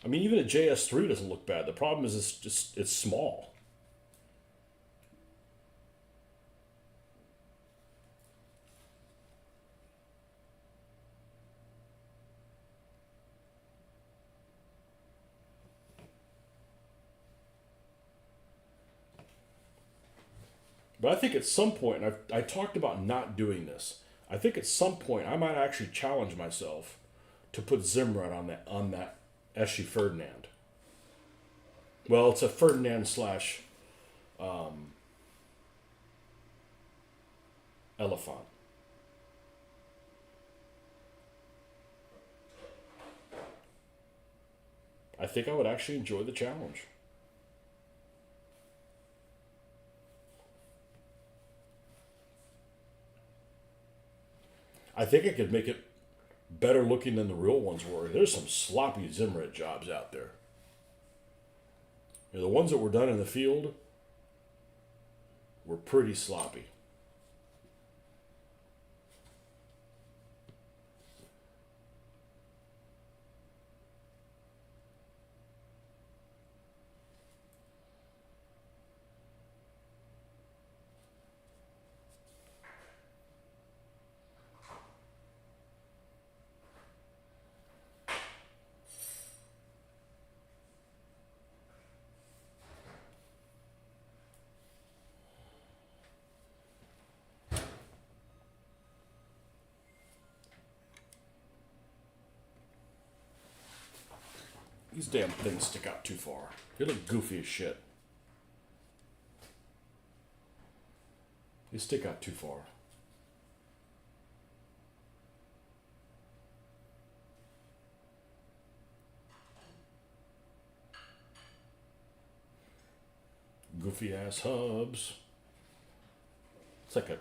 I mean, even a JS3 doesn't look bad. The problem is it's small. But I think at some point, and I talked about not doing this. I think at some point I might actually challenge myself to put Zimrod on that Esche Ferdinand. Well, it's a Ferdinand slash Elephant. I think I would actually enjoy the challenge. I think I could make it better looking than the real ones were. There's some sloppy Zimrod jobs out there. You know, the ones that were done in the field were pretty sloppy. These damn things stick out too far. They look goofy as shit. They stick out too far. Goofy ass hubs. It's like a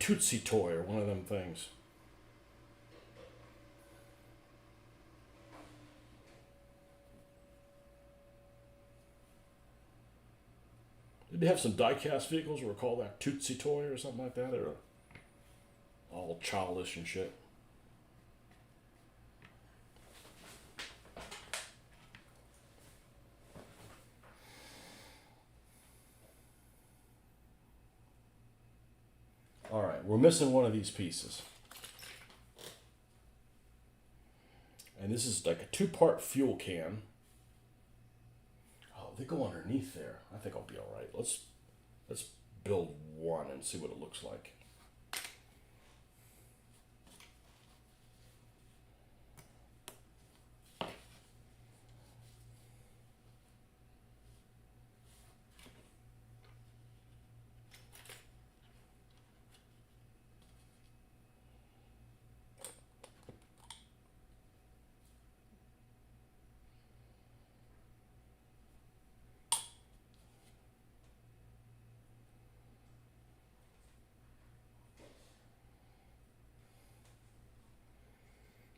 Tootsie toy or one of them things. Did they have some die-cast vehicles that were called that Tootsie toy or something like that? Or all childish and shit. All right, we're missing one of these pieces. And this is like a two-part fuel can. Oh, they go underneath there. I think I'll be all right. Let's build one and see what it looks like.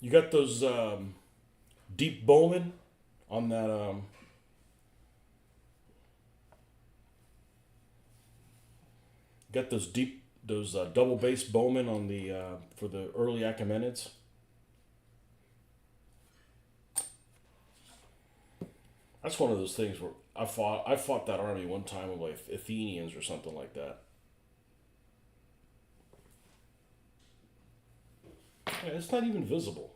You got those deep Bowman on that. Got those double bass Bowman on the for the early Achaemenids. That's one of those things where I fought that army one time with like Athenians or something like that. Yeah, it's not even visible.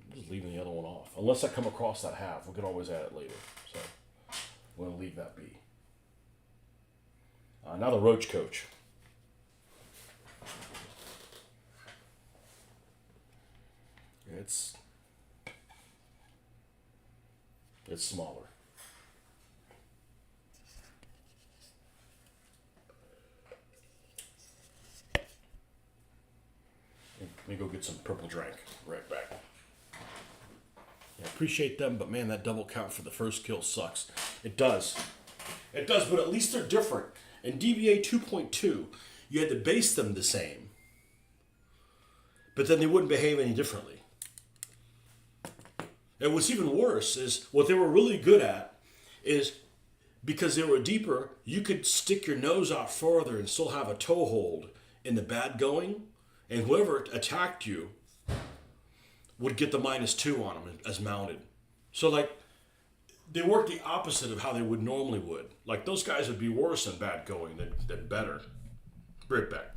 I'm just leaving the other one off. Unless I come across that half, we can always add it later. So we're gonna leave that be. Now the Roach Coach. It's it's smaller. Let me go get some purple drink. Right back. I appreciate them, but man, that double count for the first kill sucks. It does. It does, but at least they're different. In DBA 2.2, you had to base them the same, but then they wouldn't behave any differently. And what's even worse is what they were really good at is because they were deeper, you could stick your nose out farther and still have a toe hold in the bad going, and whoever attacked you would get the -2 on them as mounted. So like they work the opposite of how they would normally would. Like those guys would be worse in bad going than better. Right back.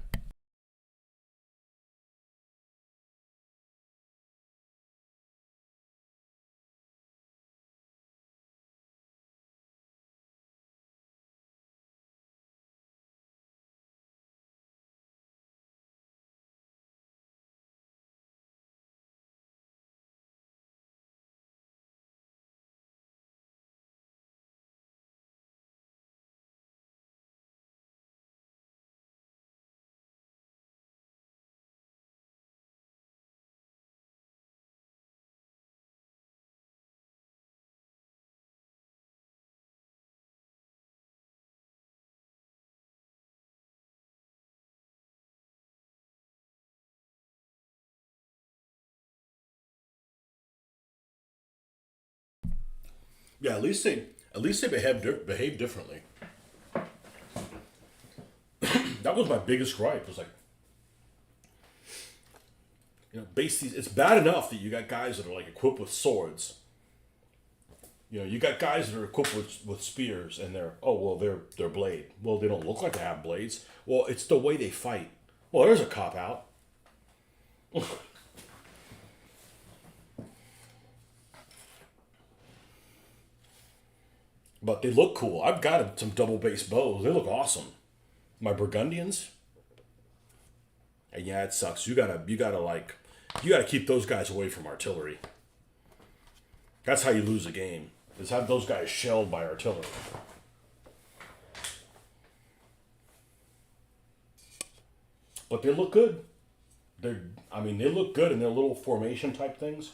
Yeah, at least they behave differently. That was my biggest gripe. Was like, base these. It's bad enough that you got guys that are like equipped with swords. You got guys that are equipped with spears, and they're blade. Well, they don't look like they have blades. Well, it's the way they fight. Well, there's a cop out. But they look cool. I've got some double base bows. They look awesome. My Burgundians. And yeah, it sucks. You gotta keep those guys away from artillery. That's how you lose a game. Is have those guys shelled by artillery. But they look good. They look good in their little formation type things.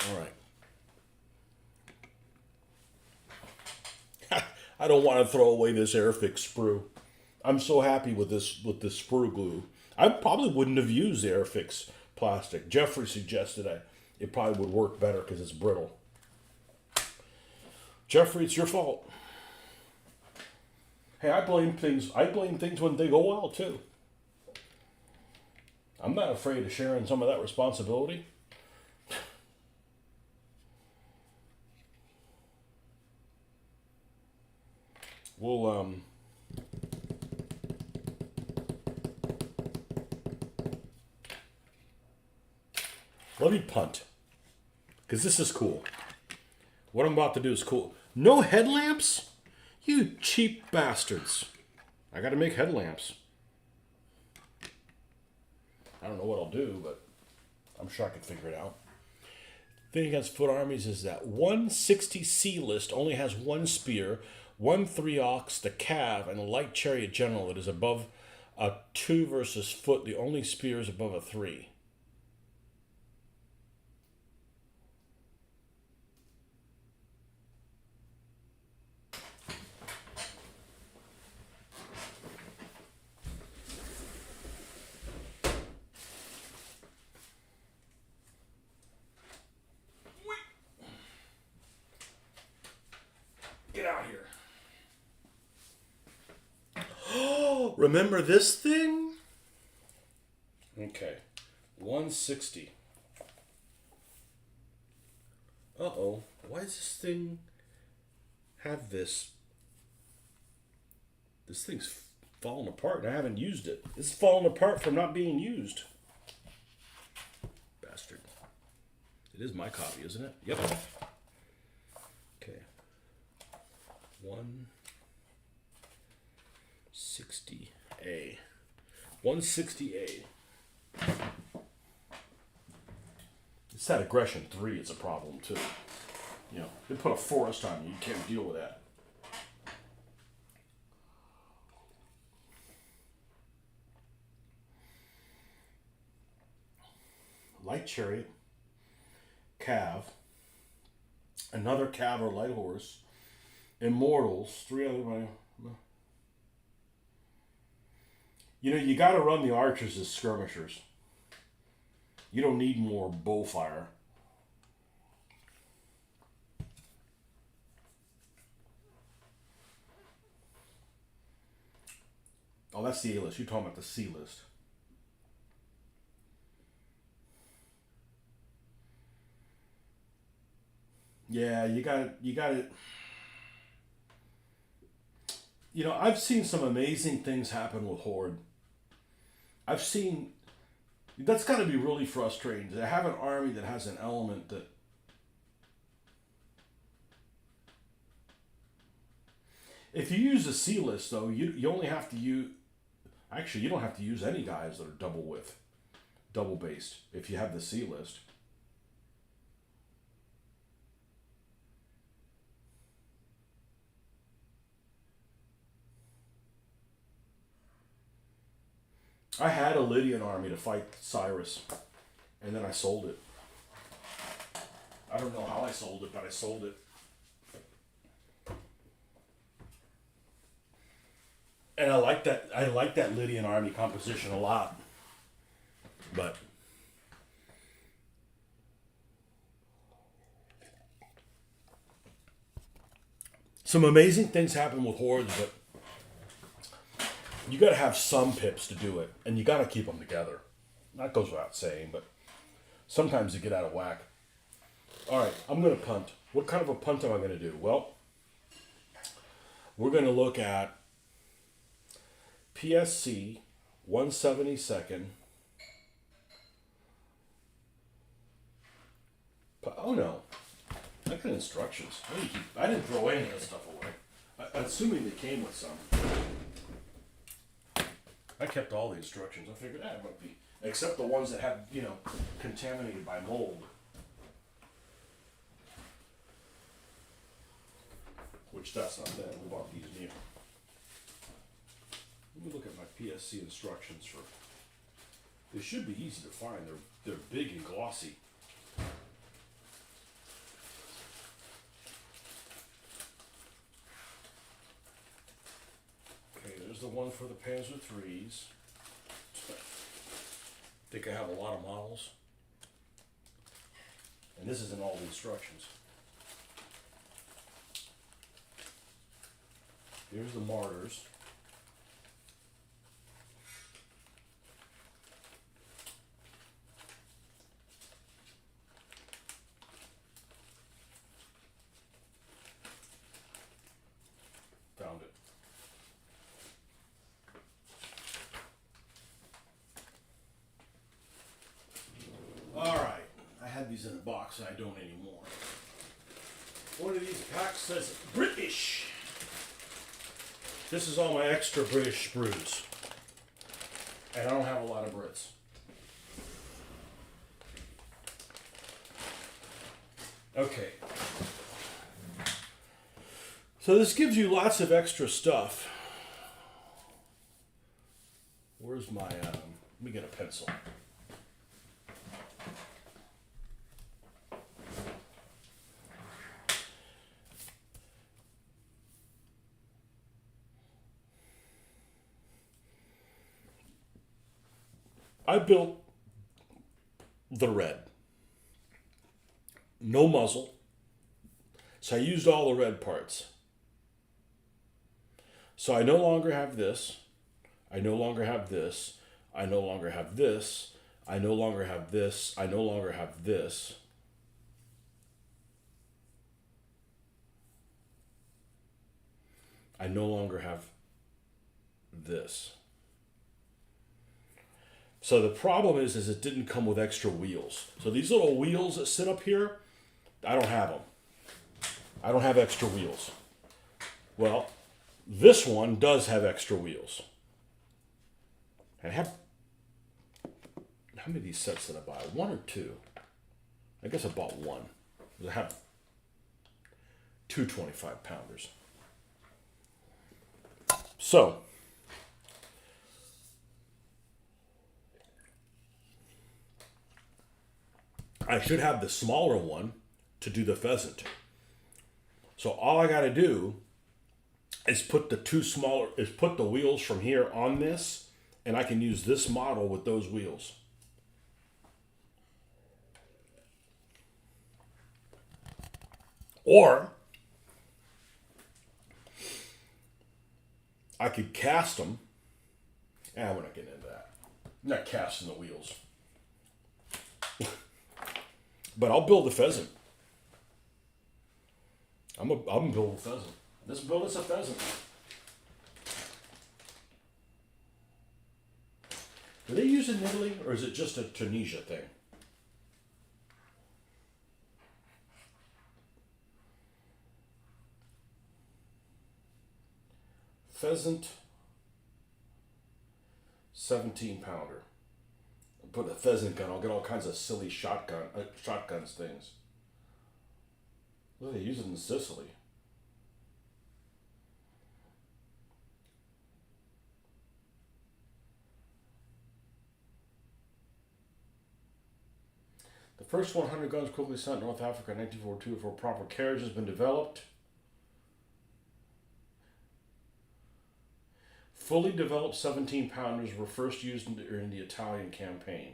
All right. I don't want to throw away this Airfix sprue. I'm so happy with this sprue glue. I probably wouldn't have used the Airfix plastic. Jeffrey suggested it probably would work better because it's brittle. Jeffrey, it's your fault. Hey, I blame things when they go well too. I'm not afraid of sharing some of that responsibility. We'll let me punt, because this is cool. What I'm about to do is cool. No headlamps? You cheap bastards. I gotta make headlamps. I don't know what I'll do, but I'm sure I can figure it out. Thing against foot armies is that 160C list only has one spear, one 3-ox, the cav, and a light chariot general that is above a 2 versus foot. The only spear is above a 3. Get out here. Oh, remember this thing? Okay. 160. Uh-oh. Why does this thing have this? This thing's falling apart and I haven't used it. It's falling apart from not being used. Bastard. It is my copy, isn't it? Yep. Okay. 160A. 160A. It's that aggression 3 is a problem too. They put a forest on you. You can't deal with that. light chariot, cav, another cav or light horse, immortals, 3 other. You know, you got to run the archers as skirmishers. You don't need more bow fire. Oh, that's the A list. You're talking about the C list. Yeah, you got it. You know, I've seen some amazing things happen with Horde. I've seen that's got to be really frustrating to have an army that has an element that. If you use a C list, though, you only have to use. Actually, you don't have to use any guys that are double width, double based. If you have the C list. I had a Lydian army to fight Cyrus, and then I sold it. I don't know how I sold it, but I sold it. And I like that. I like that Lydian army composition a lot. But some amazing things happen with hordes, but you got to have some pips to do it, and you got to keep them together. That goes without saying, but sometimes you get out of whack. All right, I'm going to punt. What kind of a punt am I going to do? Well, we're going to look at PSC 172nd. Oh no, I got instructions. I didn't throw any of this stuff away. Assuming they came with some. I kept all the instructions. I figured that might be, except the ones that had, contaminated by mold. Which that's not that. We bought these new. Let me look at my PSC instructions for. They should be easy to find. They're big and glossy. Okay, there's the one for the Panzer IIIs. I think I have a lot of models. And this isn't all the instructions. Here's the Martyrs. Found it. All right. I had these in a box and I don't anymore. One of these packs says British. This is all my extra British sprues. And I don't have a lot of Brits. Okay. So this gives you lots of extra stuff. Where's my, let me get a pencil. I built the red. No muzzle. So I used all the red parts. So I no longer have this. I no longer have this. I no longer have this. I no longer have this. I no longer have this. I no longer have this. So the problem is it didn't come with extra wheels. So these little wheels that sit up here, I don't have them. I don't have extra wheels. Well, this one does have extra wheels. I have, how many of these sets did I buy? One or two? I guess I bought one. I have two 25-pounders. So, I should have the smaller one to do the pheasant. So all I got to do is put the wheels from here on this, and I can use this model with those wheels. Or I could cast them. We're not getting into that. I'm not casting the wheels. But I'll build a pheasant. I'm gonna build a pheasant. Let's build us a pheasant. Do they use it in Italy, or is it just a Tunisia thing? Pheasant, 17-pounder. Put a pheasant gun. I'll get all kinds of silly shotguns things. Well, they use it in Sicily. The first 100 guns quickly sent to North Africa in 1942 before proper carriage has been developed. Fully developed 17-pounders were first used in the Italian campaign.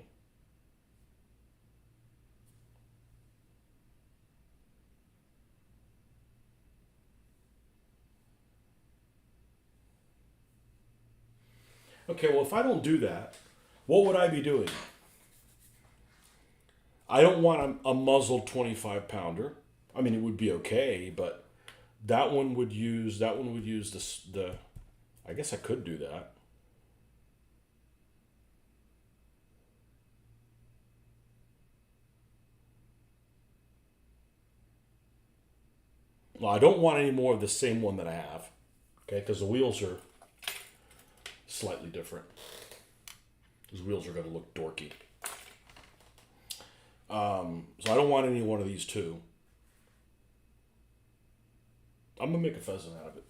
Okay, well, if I don't do that, what would I be doing? I don't want a muzzled 25-pounder. I mean, it would be okay, but that one would use the I guess I could do that. Well, I don't want any more of the same one that I have. Okay, because the wheels are slightly different. These wheels are going to look dorky. So I don't want any one of these two. I'm going to make a pheasant out of it.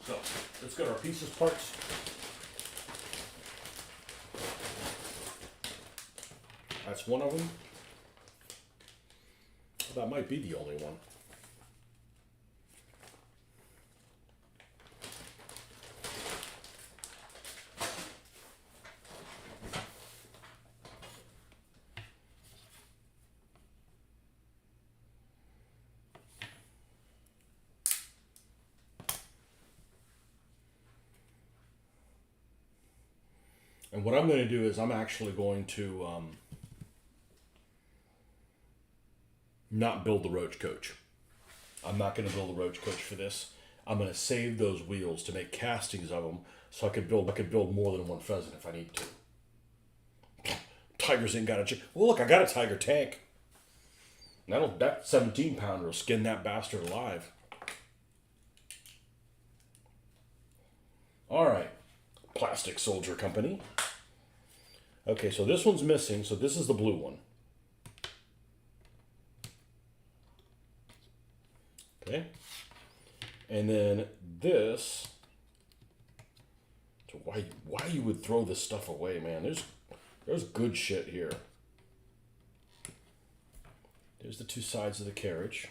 So let's get our pieces parts. That's one of them. That might be the only one. And what I'm going to do is I'm actually going to not build the roach coach. I'm not going to build a roach coach for this. I'm going to save those wheels to make castings of them, so I could build more than one pheasant if I need to. Tigers ain't got a well, look, I got a tiger tank. That 17-pounder will skin that bastard alive. All right, Plastic Soldier Company. Okay, so this one's missing, so this is the blue one. Okay, and then this. So why you would throw this stuff away, man? There's good shit here. There's the two sides of the carriage.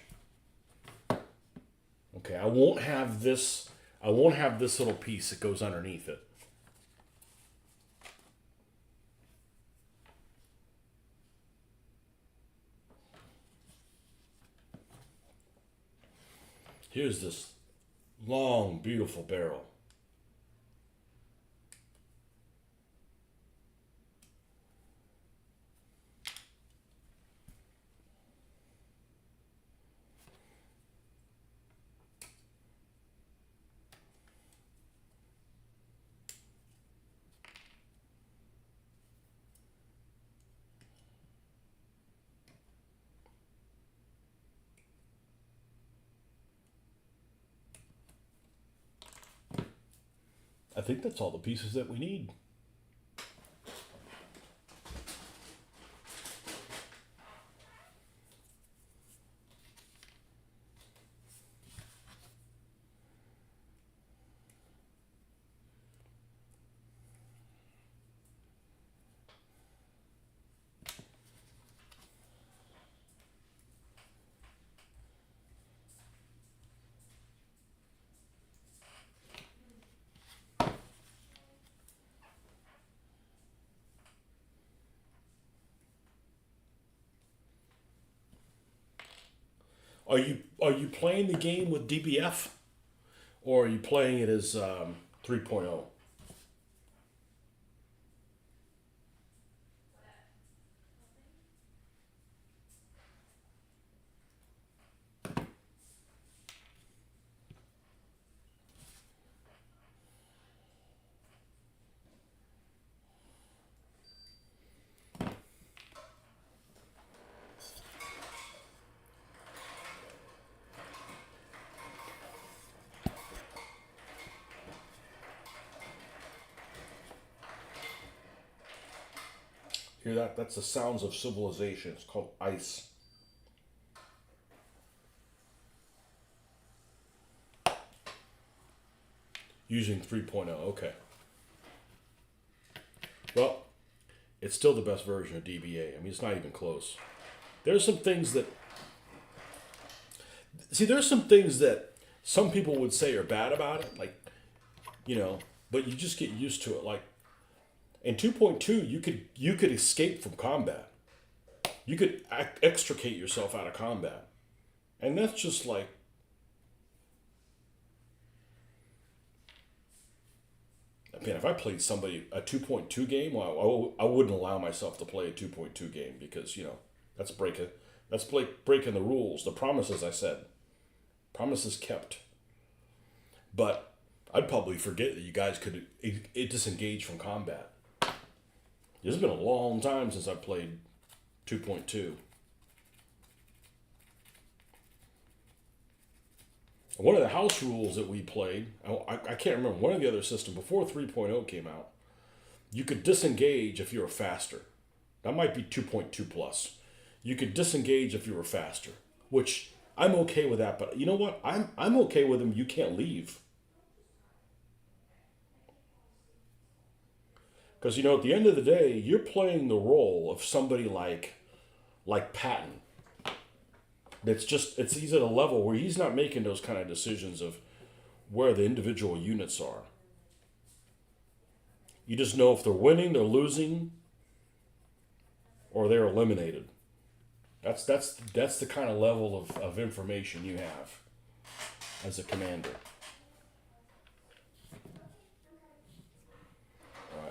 Okay, I won't have this little piece that goes underneath it. Here's this long, beautiful barrel. I think that's all the pieces that we need. Are you playing the game with DBF, or are you playing it as 3.0? Hear that? That's the sounds of civilization. It's called ice. Using 3.0. Okay. Well, it's still the best version of DBA. I mean, it's not even close. There's some things that there's some things that some people would say are bad about it, like, but you just get used to it. Like in 2.2, you could escape from combat. You could extricate yourself out of combat, and that's just like, man, if I played a 2.2 game, well, I wouldn't allow myself to play a 2.2 game because that's breaking the rules, the promises I said, promises kept. But I'd probably forget that you guys could disengage from combat. It's been a long time since I played 2.2. One of the house rules that we played, I can't remember, one of the other systems before 3.0 came out, you could disengage if you were faster. That might be 2.2 plus. You could disengage if you were faster, which I'm okay with that. But you know what? I'm okay with them. You can't leave. Because at the end of the day, you're playing the role of somebody like Patton. He's at a level where he's not making those kind of decisions of where the individual units are. You just know if they're winning, they're losing, or they're eliminated. That's the kind of level of information you have as a commander.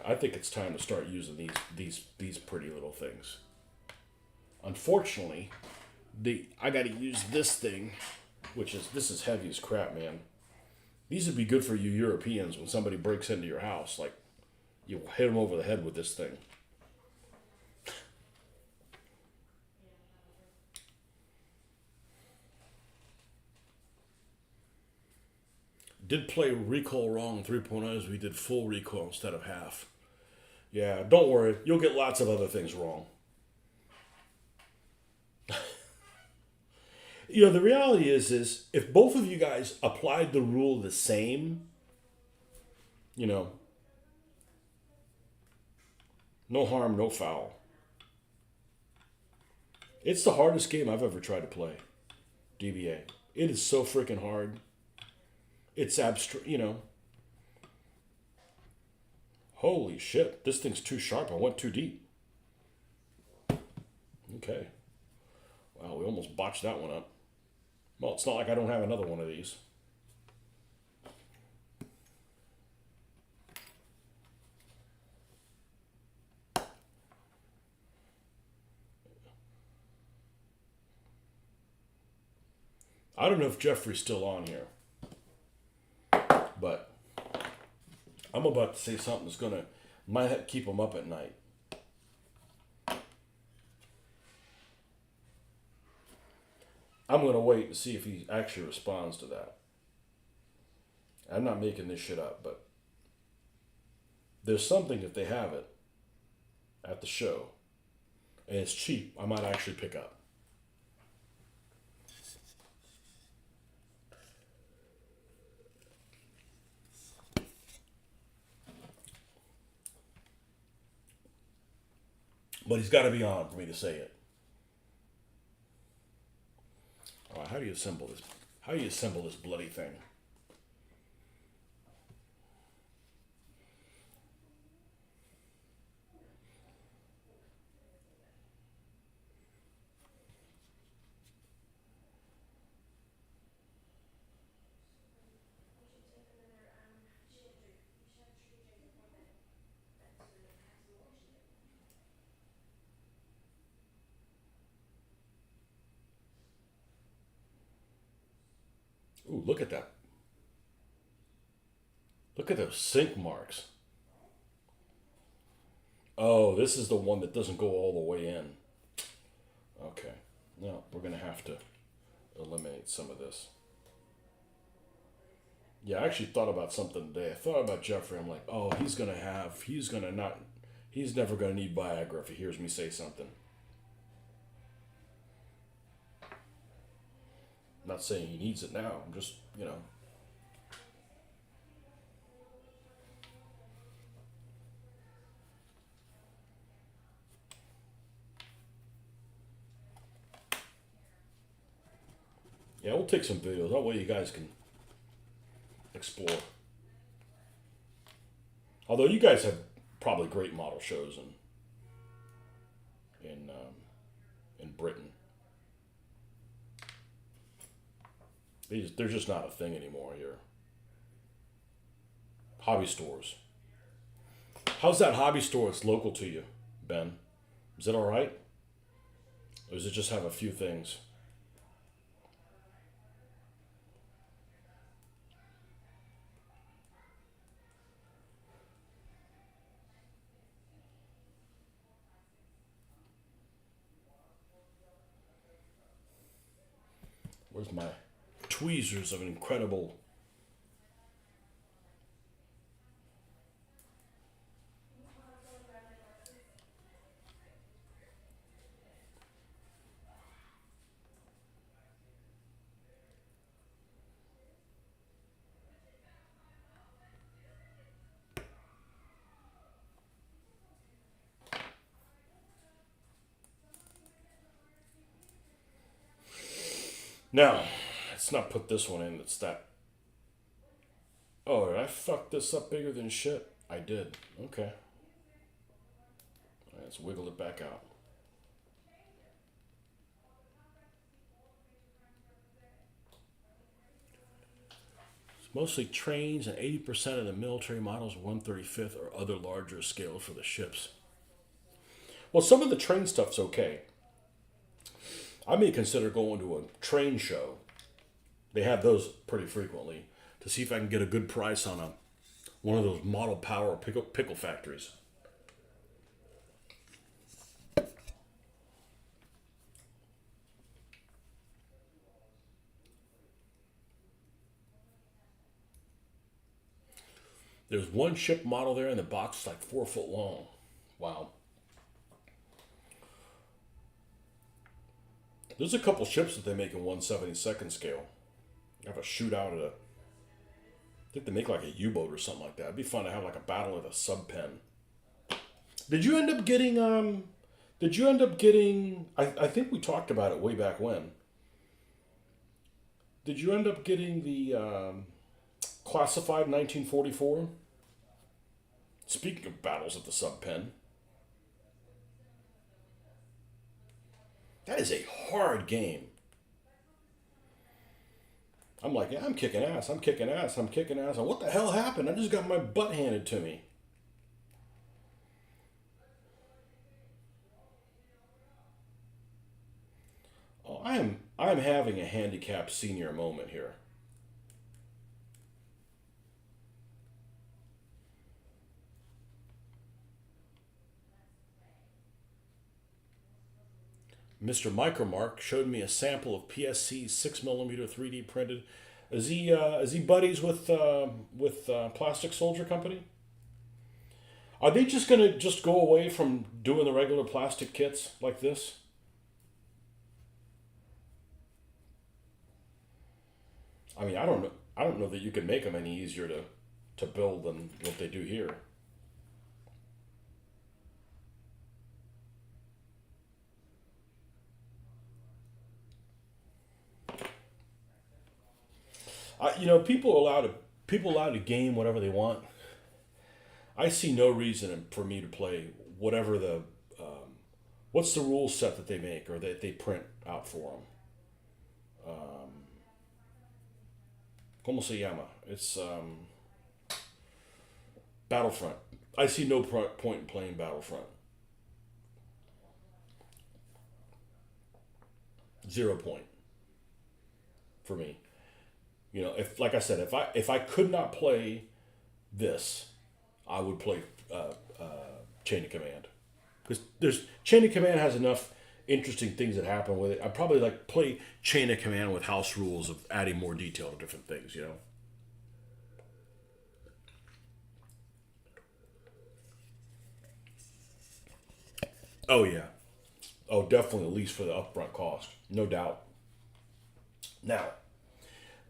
I think it's time to start using these pretty little things. Unfortunately, I got to use this thing, this is heavy as crap, man. These would be good for you Europeans when somebody breaks into your house. Like, you hit them over the head with this thing. Did play recoil wrong in 3.0 as we did full recoil instead of half. Yeah, don't worry. You'll get lots of other things wrong. The reality is if both of you guys applied the rule the same, no harm, no foul. It's the hardest game I've ever tried to play, DBA. It is so freaking hard. It's abstract, Holy shit, this thing's too sharp. I went too deep. Okay. Wow, we almost botched that one up. Well, it's not like I don't have another one of these. I don't know if Jeffrey's still on here, but I'm about to say something that's might keep him up at night. I'm going to wait and see if he actually responds to that. I'm not making this shit up, but there's something, if they have it at the show and it's cheap, I might actually pick up. But he's got to be on for me to say it. All right, how do you assemble this? How do you assemble this bloody thing? Ooh, look at that. Look at those sink marks. Oh, this is the one that doesn't go all the way in. Okay. No, we're going to have to eliminate some of this. Yeah, I actually thought about something today. I thought about Jeffrey. I'm like, oh, he's never going to need Viagra if he hears me say something. I'm not saying he needs it now. I'm just. Yeah, we'll take some videos. That way you guys can explore. Although you guys have probably great model shows in Britain. They're just not a thing anymore here. Hobby stores. How's that hobby store that's local to you, Ben? Is it all right? Or does it just have a few things? Where's my tweezers of an incredible. Now, let's not put this one in. It's that. Oh, did I fuck this up bigger than shit? I did. Okay. Let's wiggle it back out. It's mostly trains, and 80% of the military models are 135th or other larger scale for the ships. Well, some of the train stuff's okay. I may consider going to a train show. They have those pretty frequently to see if I can get a good price on one of those model power pickle factories. There's one ship model there, and the box is like 4 foot long. Wow. There's a couple ships that they make in 1/72nd scale. They have a shootout at I think they make like a U-boat or something like that. It'd be fun to have like a battle with a sub pen. Did you end up getting Did you end up getting? I think we talked about it way back when. Did you end up getting the classified 1944? Speaking of battles at the sub pen, that is a hard game. I'm like, yeah, I'm kicking ass. I'm kicking ass. I'm kicking ass. And what the hell happened? I just got my butt handed to me. Oh, I'm having a handicapped senior moment here. Mr. Micromark showed me a sample of PSC's 6mm 3D printed. Is he buddies with Plastic Soldier Company? Are they just gonna just go away from doing the regular plastic kits like this? I mean, I don't know. I don't know that you can make them any easier to build than what they do here. People allowed to game whatever they want. I see no reason for me to play whatever what's the rule set that they make or that they print out for them. Como se llama? It's Battlefront. I see no point in playing Battlefront. 0 point for me. You know, if like I said, if I could not play this, I would play Chain of Command, because there's Chain of Command has enough interesting things that happen with it. I'd probably like play Chain of Command with house rules of adding more detail to different things. You know. Oh yeah. Oh, definitely, at least for the upfront cost, no doubt. Now,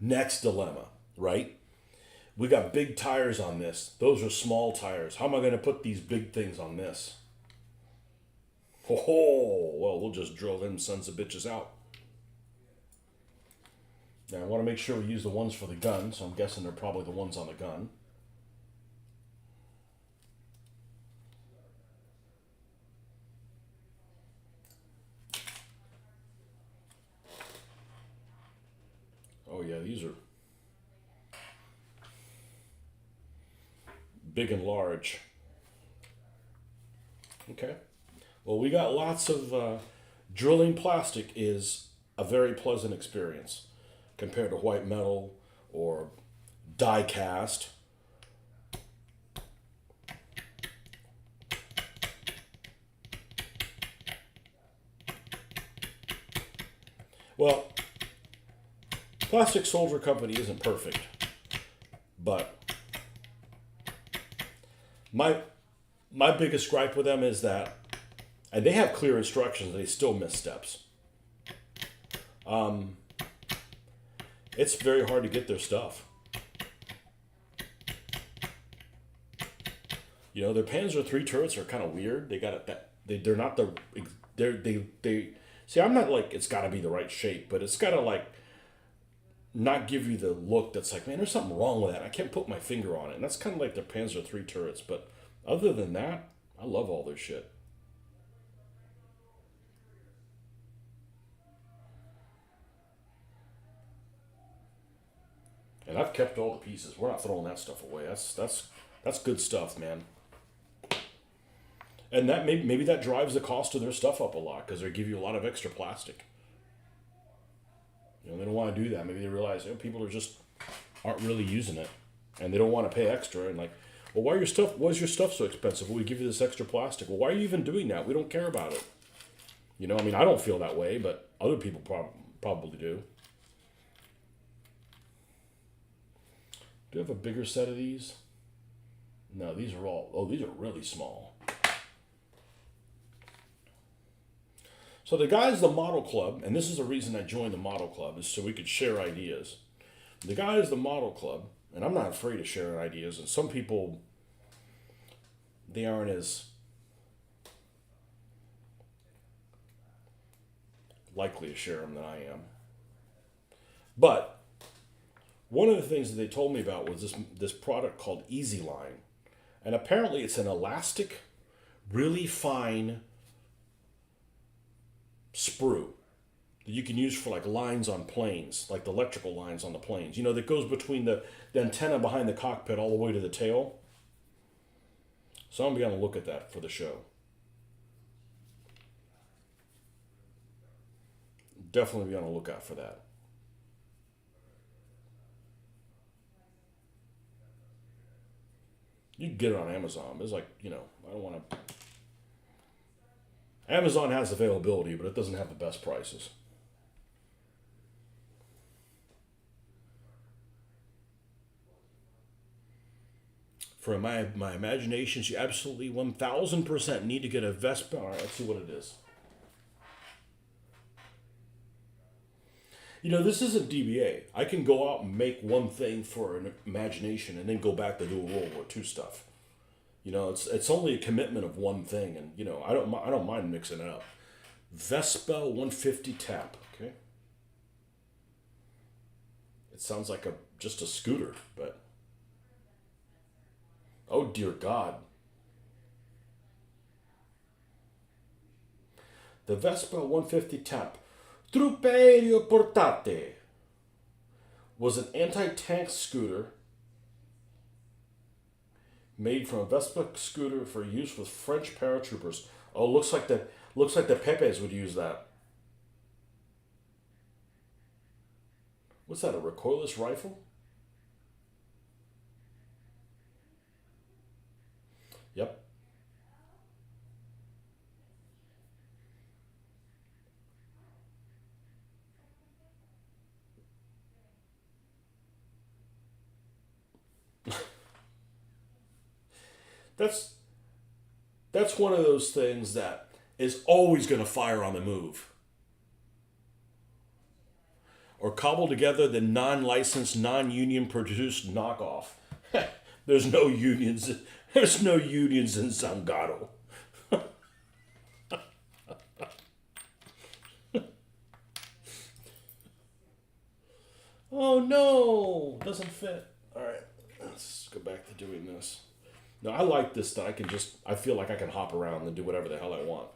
next dilemma, right? We got big tires on this. Those are small tires. How am I going to put these big things on this? Oh, well, we'll just drill them sons of bitches out. Now, I want to make sure we use the ones for the gun, so I'm guessing they're probably the ones on the gun. Oh, yeah, these are big and large. Okay. Well, we got lots of drilling plastic is a very pleasant experience compared to white metal or die cast. Well, Plastic Soldier Company isn't perfect, but my my biggest gripe with them is that, and they have clear instructions, they still miss steps. It's very hard to get their stuff. You know, their Panzer III turrets are kind of weird. They got it that they're not the they see. I'm not like it's got to be the right shape, but it's got to like not give you the look that's like, man, there's something wrong with that. I can't put my finger on it, and that's kind of like their Panzer III turrets. But other than that, I love all their shit. And I've kept all the pieces. We're not throwing that stuff away. That's good stuff, man. And that maybe that drives the cost of their stuff up a lot because they give you a lot of extra plastic. You know, they don't want to do that. Maybe they realize, you know, people are just aren't really using it, and they don't want to pay extra. And like, well, why is your stuff so expensive? Well, we give you this extra plastic. Well, why are you even doing that? We don't care about it. You know, I mean, I don't feel that way, but other people probably do. Do you have a bigger set of these? No, these are all. Oh, these are really small. So the guys, the model club, and this is the reason I joined the model club, is so we could share ideas. The guys, the model club, and I'm not afraid of sharing ideas. And some people, they aren't as likely to share them than I am. But one of the things that they told me about was this product called Easy Line, and apparently it's an elastic, really fine sprue that you can use for like lines on planes, like the electrical lines on the planes. You know, that goes between the antenna behind the cockpit all the way to the tail. So I'm gonna be on the look at that for the show. Definitely be on the lookout for that. You can get it on Amazon. It's like, you know, I don't want to. Amazon has availability, but it doesn't have the best prices. For my imaginations, you absolutely 1000% need to get a Vespa. All right, let's see what it is. You know, this isn't DBA. I can go out and make one thing for an imagination and then go back to do World War II stuff. You know, it's only a commitment of one thing, and you know, I don't mind mixing it up. Vespa 150 tap. Okay, it sounds like a just a scooter, but oh dear God, the Vespa 150 tap. Truperio portate was an anti-tank scooter made from a Vespa scooter for use with French paratroopers. Oh, looks like the Pepes would use that. What's that? A recoilless rifle? Yep. That's that's one of those things that is always going to fire on the move or cobble together the non-licensed, non-union produced knockoff. There's no unions. There's no unions in Zangado. Oh no, doesn't fit. All right, let's go back to doing this. No, I like this that I can just. I feel like I can hop around and do whatever the hell I want.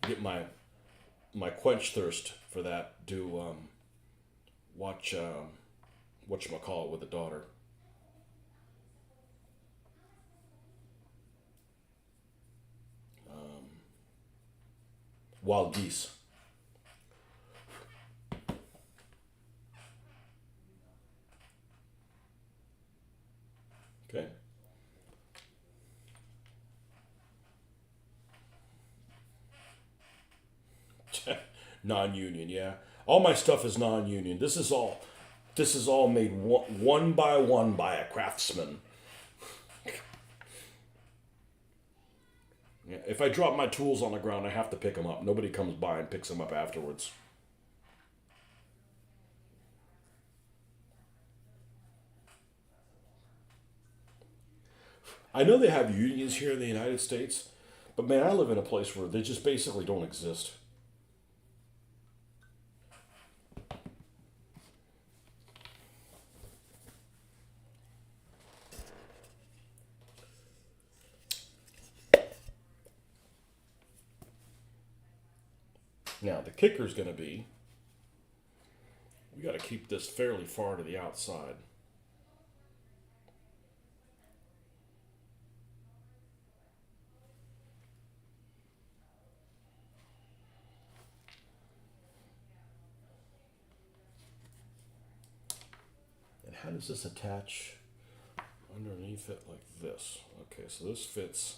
Get my quench thirst for that. Do watch whatchamacallit with the daughter. Wild geese. Okay. Non-union, yeah. All my stuff is non-union. This is all made one by one by a craftsman. Yeah, if I drop my tools on the ground, I have to pick them up. Nobody comes by and picks them up afterwards. I know they have unions here in the United States, but man, I live in a place where they just basically don't exist. Now, the kicker is going to be we got to keep this fairly far to the outside. And how does this attach underneath it like this? Okay, so this fits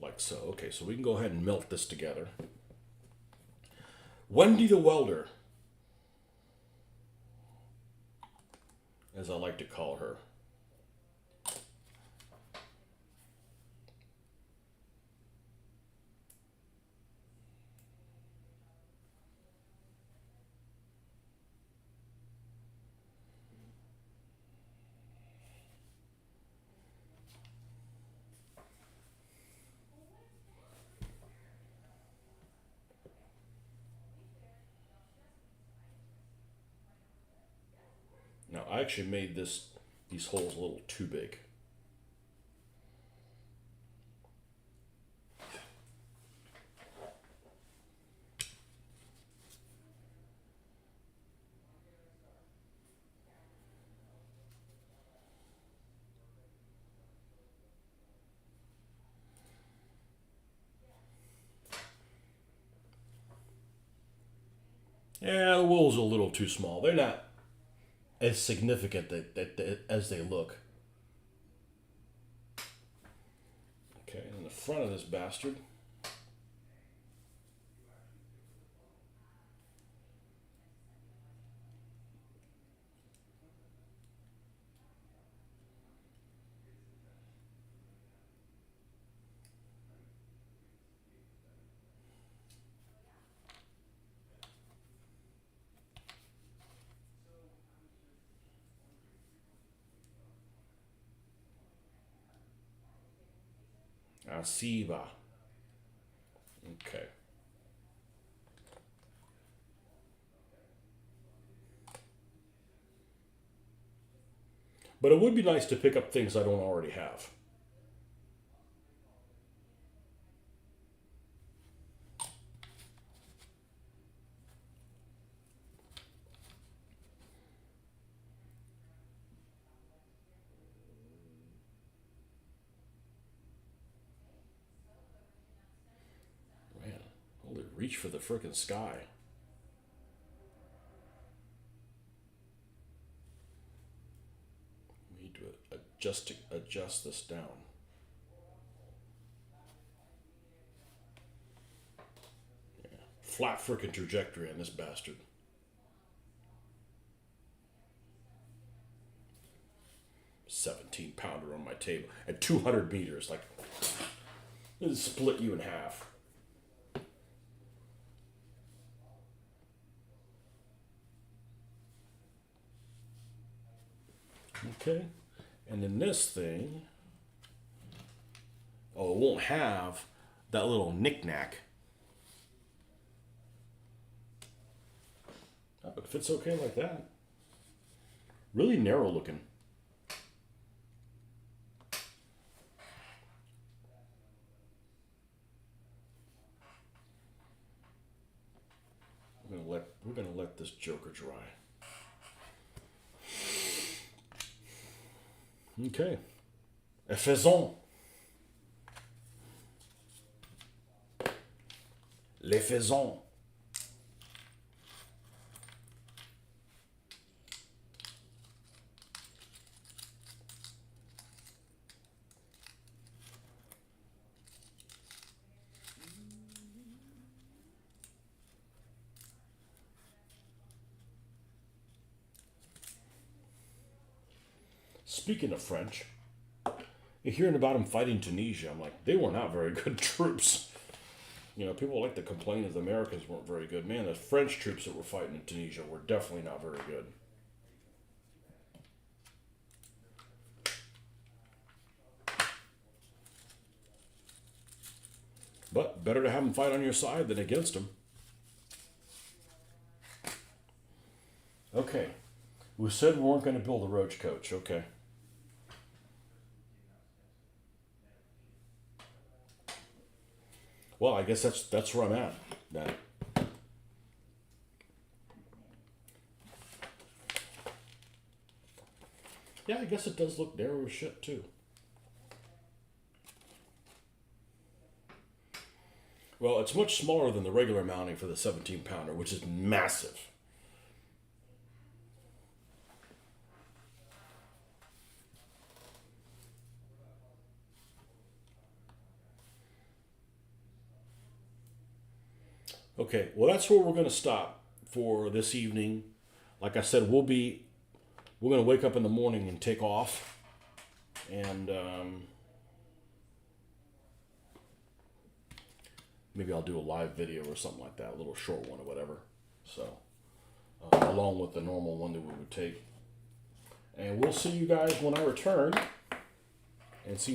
like so. Okay, so we can go ahead and melt this together. Wendy the Welder, as I like to call her. Now, I actually made these holes a little too big. Yeah, the wool's a little too small. They're not as significant as they look. Okay, and the front of this bastard. Asiba. Okay. But it would be nice to pick up things I don't already have. Man, holy reach for the frickin' sky. We need to adjust this down. Flat frickin' trajectory on this bastard. 17-pounder on my table at 200 meters. Like, it'll split you in half. Okay. And then this thing, oh, it won't have that little knick-knack. Oh, it fits okay like that. Really narrow looking. We're gonna let this joker dry. Okay. Et faisons. Les faisons. Speaking of French, you're hearing about them fighting Tunisia. I'm like, they were not very good troops. You know, people like to complain that the Americans weren't very good. Man, the French troops that were fighting in Tunisia were definitely not very good. But better to have them fight on your side than against them. Okay. We said we weren't going to build a roach coach. Okay. Well, I guess that's where I'm at. That. Yeah, I guess it does look narrow as shit too. Well, it's much smaller than the regular mounting for the 17-pounder, which is massive. Okay, well, that's where we're going to stop for this evening. Like I said, we're going to wake up in the morning and take off, and maybe I'll do a live video or something like that, a little short one or whatever. So, along with the normal one that we would take, and we'll see you guys when I return and see what.